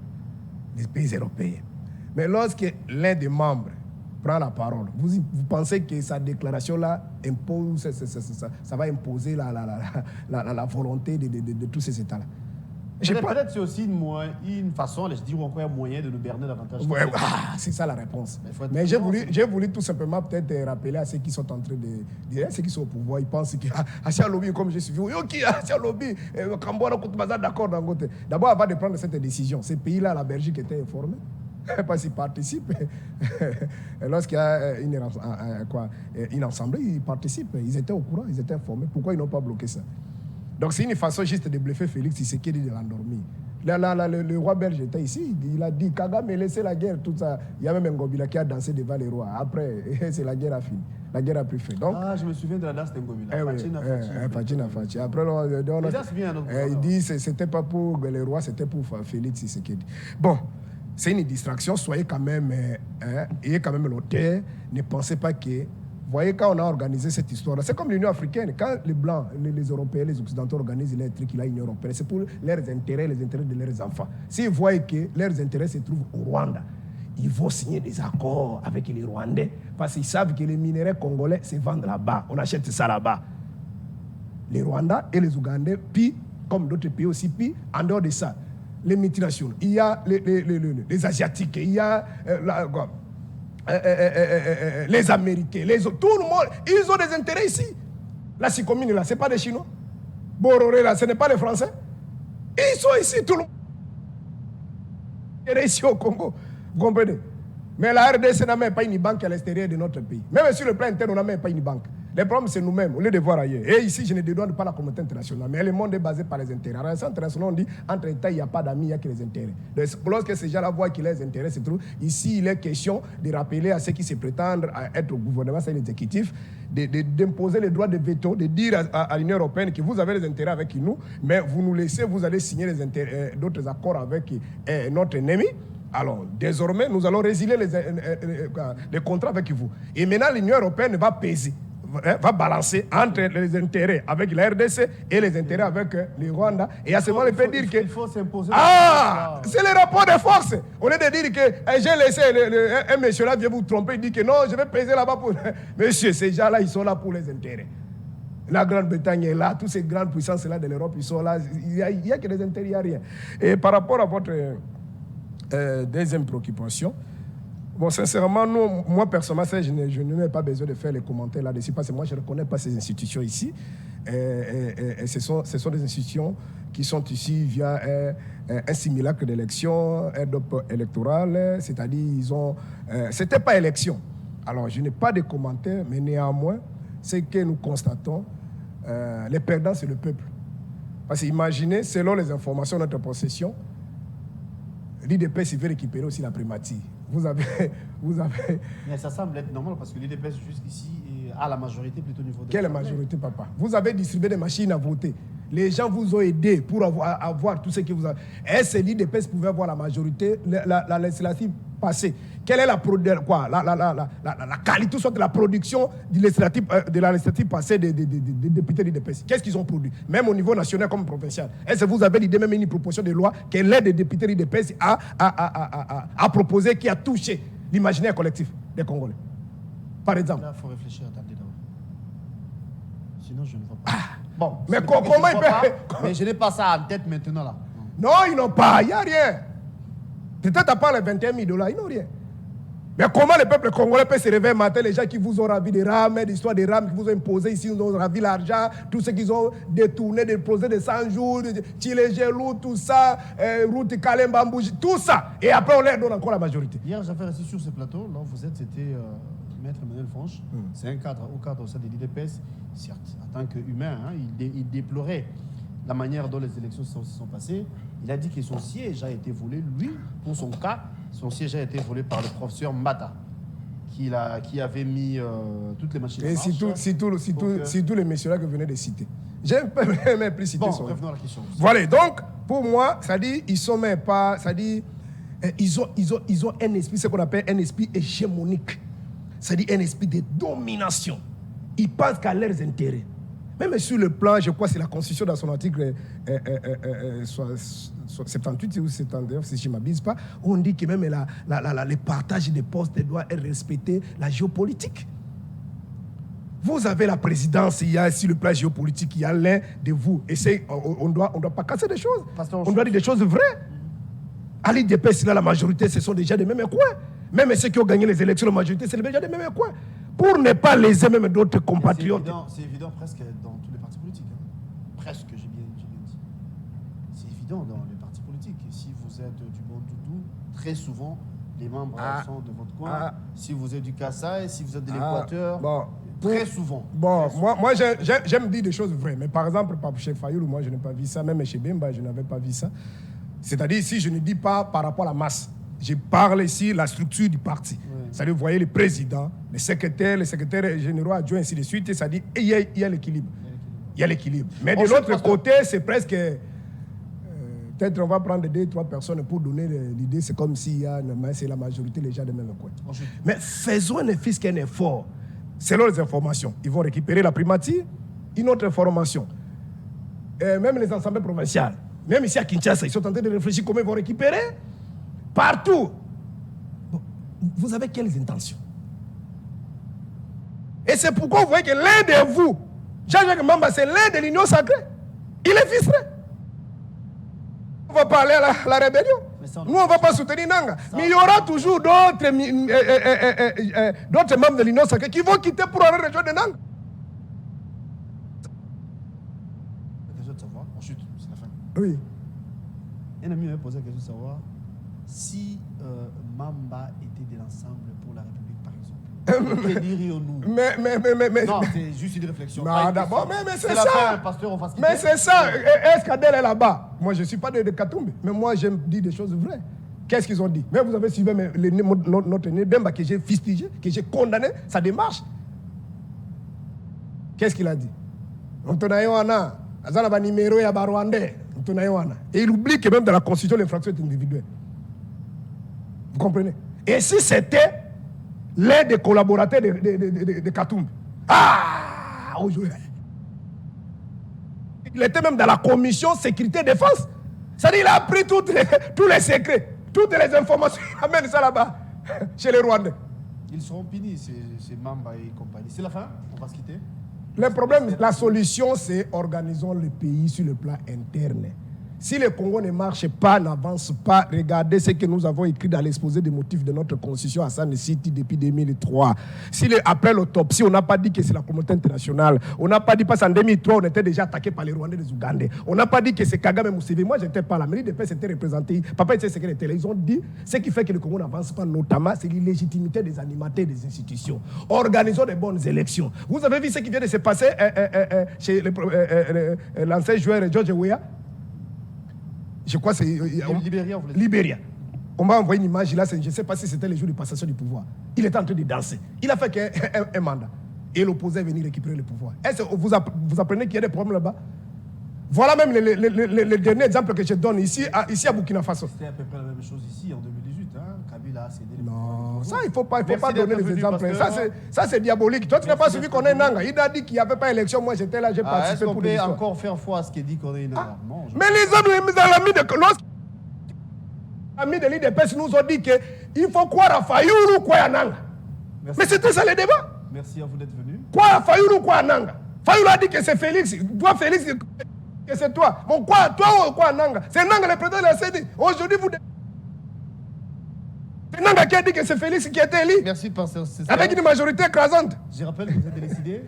les pays européens. Mais lorsque l'un des membres prend la parole, vous pensez que sa déclaration-là impose, ça va imposer la volonté de tous ces États-là? Peut-être c'est aussi une façon, je dis encore un moyen de nous berner davantage. Ouais, c'est ça la réponse. Mais j'ai voulu tout simplement peut-être rappeler à ceux qui sont en train de ceux qui sont au pouvoir, ils pensent que Asia Lobby, comme je suis vu, ok, Asia Lobby, Kambouara, Koutmaza, d'accord, Dangote. D'abord, avant de prendre cette décision, ces pays-là, la Belgique était informée. Parce qu'ils participent. Lorsqu'il y a une assemblée, ils participent. Ils étaient au courant, ils étaient informés. Pourquoi ils n'ont pas bloqué ça? Donc c'est une façon juste de bluffer Félix Tshisekedi de l'endormir. Le roi belge était ici, il a dit Kagame, laissez la guerre, tout ça. Il y a même un Ngobila qui a dansé devant les rois. Après, c'est la guerre a fini. La guerre a pris fin. Donc, je me souviens de la danse de Ngobila. Fatina Fachi. Après, il dit que ce n'était pas pour les rois, c'était pour Félix Tshisekedi. Bon. C'est une distraction, soyez quand même, ayez quand même l'auteur, ne pensez pas que, voyez quand on a organisé cette histoire-là, c'est comme l'Union africaine, quand les Blancs, les Européens, les Occidentaux organisent les trucs, il y a l'Union européenne, c'est pour leurs intérêts, les intérêts de leurs enfants. S'ils voient que leurs intérêts se trouvent au Rwanda, ils vont signer des accords avec les Rwandais, parce qu'ils savent que les minerais congolais se vendent là-bas, on achète ça là-bas. Les Rwandais et les Ougandais, puis, comme d'autres pays aussi, puis, en dehors de ça, les multinationales, il y a les Asiatiques, il y a les Américains, tout le monde, ils ont des intérêts ici. La Sicomine, là, ce n'est pas des Chinois. Bororé, là, ce n'est pas les Français. Ils sont ici, tout le monde. Ils sont ici au Congo. Vous comprenez? Mais la RDC n'a même pas une banque à l'extérieur de notre pays. Même sur le plan interne, on n'a même pas une banque. Le problème, c'est nous-mêmes, au lieu de voir ailleurs. Et ici, je ne dédouane pas la communauté internationale. Mais le monde est basé par les intérêts. En relation internationale, on dit entre États, il n'y a pas d'amis, il n'y a que les intérêts. Donc, lorsque ces gens-là voient qu'ils ont les intérêts, c'est tout. Ici, il est question de rappeler à ceux qui se prétendent à être au gouvernement, c'est l'exécutif, d'imposer les droits de veto, de dire à l'Union européenne que vous avez les intérêts avec nous, mais vous nous laissez, vous allez signer d'autres accords avec notre ennemi. Alors, désormais, nous allons résilier les contrats avec vous. Et maintenant, l'Union européenne va peser, va balancer entre les intérêts avec la RDC et les intérêts avec le Rwanda. Et à ce moment, il peut dire que... Il faut s'imposer... Ah, c'est le rapport de force. Au lieu de dire que j'ai laissé un monsieur là vient vous tromper, il dit que non, je vais peser là-bas pour... Monsieur, ces gens-là, ils sont là pour les intérêts. La Grande-Bretagne est là, toutes ces grandes puissances-là de l'Europe, ils sont là. Il n'y a que des intérêts, il n'y a rien. Et par rapport à votre... deuxième préoccupation. Bon, sincèrement, moi, personnellement, je n'ai pas besoin de faire les commentaires là-dessus parce que moi, je ne reconnais pas ces institutions ici. Et ce sont des institutions qui sont ici via un simulacre d'élection, un dope électoral, c'est-à-dire ils ont... c'était pas élection. Alors, je n'ai pas de commentaires, mais néanmoins, ce que nous constatons, les perdants, c'est le peuple. Parce que imaginez, selon les informations de notre possession, l'IDPS veut récupérer aussi la primatie. Vous avez... Mais ça semble être normal parce que l'IDPS jusqu'ici a la majorité plutôt au niveau de... Quelle majorité, papa? Vous avez distribué des machines à voter. Les gens vous ont aidé pour avoir tout ce que vous avez. Est-ce que l'IDPS pouvait avoir la majorité, la législative passée? Quelle est la qualité, soit de la production de la législative passée des députés de l'IDPS? Qu'est-ce qu'ils ont produit? Même au niveau national comme provincial. Est-ce que vous avez l'idée, même une proposition de loi, que l'aide des députés de l'IDPS a proposé, qui a touché l'imaginaire collectif des Congolais? Par exemple. Là, il faut réfléchir, attendez d'abord. Sinon, je ne vois pas. Bon, mais comment ils peuvent... Mais je n'ai pas ça en tête maintenant, là. Non, ils n'ont pas, il n'y a rien. Peut-être à part les 21 000 $, ils n'ont rien. Mais comment le peuple congolais peut se réveiller matin, les gens qui vous ont ravi des rames, l'histoire des rames qui vous ont imposé ici, ils ont ravi l'argent, tout ce qu'ils ont détourné, déposé de 100 jours, Chile, Gelou, tout ça, route Kalemba, Mbouji, tout ça. Et après, on leur donne encore la majorité. Hier, j'avais resté sur ce plateau, là où vous êtes, c'était Maître Emmanuel Franche. C'est un cadre au sein de l'IDPS. Certes, en tant qu'humain, hein, il déplorait la manière dont les élections se sont passées. Il a dit que son siège a été volé, lui, pour son cas, son siège a été volé par le professeur Mata, qui avait mis toutes les machines en marche. Et si tous les messieurs-là que vous venez de citer. J'aime même plus citer son nom. Revenons à la question. Voilà, donc, pour moi, ça dit, ils sont même pas, ça dit, ils ont un esprit, ce qu'on appelle un esprit hégémonique. Ça dit un esprit de domination. Ils pensent qu'à leurs intérêts. Même sur le plan, je crois que c'est la Constitution dans son article 78 ou 79, si je ne m'abuse pas, on dit que même le partage des postes doit respecter la géopolitique. Vous avez la présidence, il y a sur le plan géopolitique, il y a l'un de vous. Et on ne doit pas casser des choses. On doit dire des choses vraies. À l'IDPS, la majorité, ce sont déjà des mêmes coins. Même ceux qui ont gagné les élections, la majorité, c'est déjà des mêmes coins. Pour ne pas léser même d'autres compatriotes. C'est évident presque dans tous les partis politiques. Hein. Presque, j'ai bien dit. C'est évident dans les partis politiques. Et si vous êtes du bon doudou, très souvent, les membres sont de votre coin. Si vous êtes du Kassai, si vous êtes de l'Équateur, très souvent. Bon, moi j'aime dire des choses vraies. Mais par exemple, chez Fayoulou, moi, je n'ai pas vu ça. Même chez Bemba, je n'avais pas vu ça. C'est-à-dire, si je ne dis pas par rapport à la masse, je parle ici de la structure du parti. Oui. C'est-à-dire, vous voyez le président, les secrétaires généraux adjoints, ainsi de suite. C'est-à-dire, il y a l'équilibre. Il y a l'équilibre. Mais de l'autre côté, c'est presque... peut-être on va prendre 2-3 personnes pour donner l'idée. C'est comme si c'est la majorité, les gens de même coin. Mais faisons un fils qu'un effort. Selon les informations, ils vont récupérer la primatie. Une autre information. Même les assemblées provinciales, même ici à Kinshasa, ils sont en train de réfléchir comment ils vont récupérer. Partout. Bon, vous avez quelles intentions? Et c'est pourquoi vous voyez que l'un de vous, Jean-Jacques Mamba, c'est l'un de l'Union sacrée. Il est ficelé. On va parler à la rébellion. Nous, on ne va pas soutenir Nanga. Mais il y aura toujours d'autres membres de l'Union sacrée qui vont quitter pour aller rejoindre Nanga. Question de savoir, ensuite, c'est la fin. Oui. Un ami m'avait posé la question de savoir si Mamba était de l'ensemble pour la République, par exemple. Que dirions-nous? Mais. Non, c'est juste une réflexion. Non, d'abord, mais c'est la ça. fin, pasteur, on va se quitter. Mais c'est ça. Est-ce qu'Adèle est là-bas? Moi, je ne suis pas de Katumbi. Mais moi, j'aime dire des choses vraies. Qu'est-ce qu'ils ont dit? Mais vous avez suivi notre Bemba que j'ai fustigé, que j'ai condamné, sa démarche. Qu'est-ce qu'il a dit? Et il oublie que même dans la Constitution, l'infraction est individuelle. Vous comprenez? Et si c'était l'un des collaborateurs de Katumbi, aujourd'hui, il était même dans la commission sécurité défense. C'est-à-dire qu'il a pris tous les secrets, toutes les informations, il amène ça là-bas, chez les Rwandais. Ils seront punis, ces Mamba et compagnie. C'est la fin, on va se quitter. Le problème, la solution, c'est organisons le pays sur le plan interne. Si le Congo ne marche pas, n'avance pas, regardez ce que nous avons écrit dans l'exposé des motifs de notre constitution à San City depuis 2003. Si après l'autopsie, on n'a pas dit que c'est la communauté internationale. On n'a pas dit parce qu'en 2003, on était déjà attaqué par les Rwandais et les Ougandais. On n'a pas dit que c'est Kagame Museveni. Moi, je n'étais pas là. La mairie de paix s'était représentée. Papa était secrétaire. Ils ont dit ce qui fait que le Congo n'avance pas, notamment, c'est l'illégitimité des animateurs des institutions. Organisons des bonnes élections. Vous avez vu ce qui vient de se passer chez l'ancien joueur George Weah? Je crois que c'est... Libéria, vous voulez dire? Libéria. On m'a envoyé une image là, je ne sais pas si c'était le jour de passation du pouvoir. Il était en train de danser. Il a fait un mandat. Et l'opposé est venu récupérer le pouvoir. Est-ce que vous apprenez qu'il y a des problèmes là-bas? Voilà même le dernier exemple que je donne ici à Burkina Faso. C'était à peu près la même chose ici en 2018. Hein? Kabila a cédé les Non, ça, il ne faut pas donner les venu, exemples. pasteur. Ça, c'est diabolique. Toi, tu n'as pas suivi qu'on est Nanga. Il a dit qu'il n'y avait pas élection. Moi, j'étais là, j'ai participé pour les l'histoire. Est-ce qu'on peut encore faire foi à ce qu'il dit qu'on est Nanga? Non. Mais les autres, les amis de l'IDPS nous ont dit qu'il faut croire à Fayoulou ou croire à Nanga. Mais c'était ça le débat. Merci à vous d'être venu. Croire à Fayoulou ou croire à Nanga. Fayoulou a dit que c'est Félix. Toi, Félix, que c'est toi. Bon, quoi, toi ou quoi à Nanga? C'est Nanga le président de la CEDI. Aujourd'hui, c'est Nanga qui a dit que c'est Félix qui a été élu. Merci, pasteur. Avec une majorité écrasante. Je rappelle que vous êtes décidé.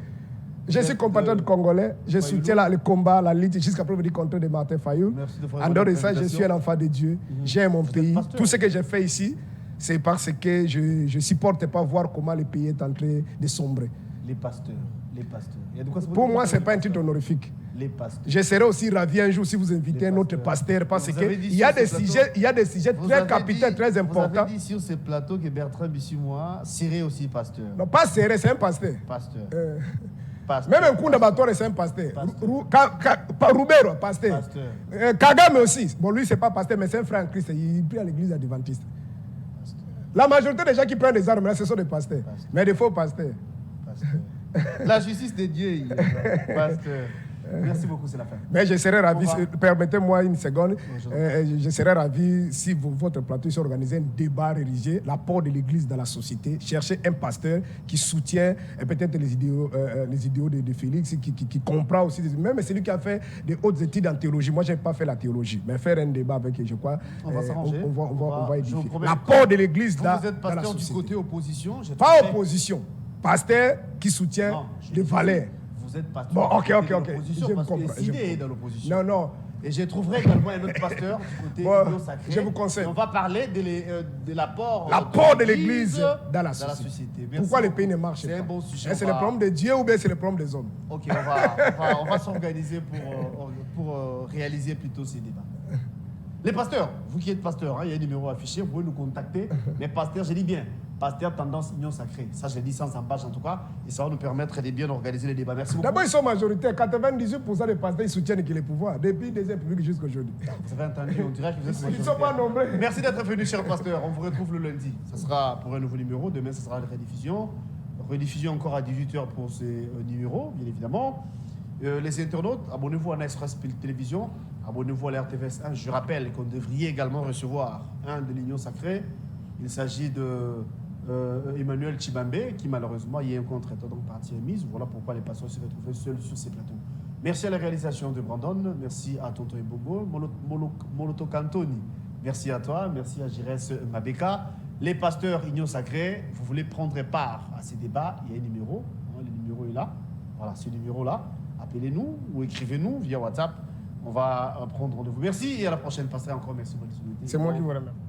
Je suis compatriote congolais. Je soutiens le combat, la lutte jusqu'à preuve du contre de Martin Fayou. En dehors de ça, je suis un enfant de Dieu. J'aime mon pays. Tout ce que j'ai fait ici, c'est parce que je ne supporte pas voir comment le pays est en train de sombrer. Les pasteurs. Il y a de quoi Pour moi, ce n'est pas un titre honorifique. Les pasteurs. Je serai aussi ravi un jour si vous invitez un autre pasteur parce qu'il y a des sujets très capitaux, très importants. Vous avez dit sur ce plateau que Bertrand Bissimois serait aussi pasteur. Non, pas serré, c'est un pasteur. Pasteur. Même un coup d'abattoir, c'est un pasteur. Roubero, pasteur. Kagame aussi. Bon, lui, c'est pas pasteur, mais c'est un frère en Christ. Il prie à l'église adventiste. La majorité des gens qui prennent des armes, là, ce sont des pasteurs. Mais des faux pasteurs. La justice de Dieu, pasteur. Merci beaucoup, c'est la fin. Mais je serais ravi, permettez-moi une seconde, je serais ravi si votre plateau s'organisait un débat religieux, l'apport de l'Église dans la société, chercher un pasteur qui soutient peut-être les idéaux de Félix, qui comprend aussi, même celui qui a fait des hautes études en théologie. Moi, je n'ai pas fait la théologie, mais faire un débat avec, je crois, on va s'arranger. On va édifier. L'apport de l'Église dans la société. Vous êtes pasteur du côté opposition? Pas opposition, pasteur qui soutient des valeurs. Vous êtes pasteur. Bon, ok. Je parce que Sidé est dans l'opposition. Non. Et je trouverai également un autre pasteur du côté Union Sacrée. Je vous conseille. Et on va parler de l'apport de l'Église dans la société. Pourquoi le pays ne marche pas? C'est un bon sujet. Est-ce le problème de Dieu ou bien c'est le problème des hommes? Ok, on va s'organiser pour réaliser plutôt ces débats. Les pasteurs, vous qui êtes pasteurs, il y a un numéro affiché, vous pouvez nous contacter. Mais pasteurs, je dis bien, pasteur tendance Union Sacrée. Ça, je dis sans embâche en tout cas. Et ça va nous permettre de bien organiser les débats. Merci beaucoup. D'abord, ils sont majoritaires. 98% des pasteurs, ils soutiennent qu'il est pouvoir. Depuis le deuxième public jusqu'à aujourd'hui. Vous avez entendu, on dirait que vous êtes majoritaires. Ils ne sont pas nombreux. Merci d'être venu, cher pasteur. On vous retrouve le lundi. Ça sera pour un nouveau numéro. Demain, ça sera une rediffusion. Rediffusion encore à 18h pour ces numéros, bien évidemment. Les internautes, abonnez-vous à Nice Press Télévision, abonnez-vous à la RTVS 1. Je rappelle qu'on devrait également recevoir un de l'Union Sacrée. Il s'agit de Emmanuel Chibambe, qui malheureusement, il y a un contre-état donc partie émise. Voilà pourquoi les patients se retrouvent seuls sur ces plateaux. Merci à la réalisation de Brandon. Merci à Tonton Ebongo. Moloto Cantoni. Merci à toi. Merci à Jires Mabeka. Les pasteurs Union Sacrée, vous voulez prendre part à ces débats, il y a un numéro. Hein, le numéro est là. Voilà, ce numéro-là. Appelez-nous ou écrivez-nous via WhatsApp. On va prendre rendez-vous. Merci et à la prochaine. Pasteur, encore merci. C'est moi qui vous remercie.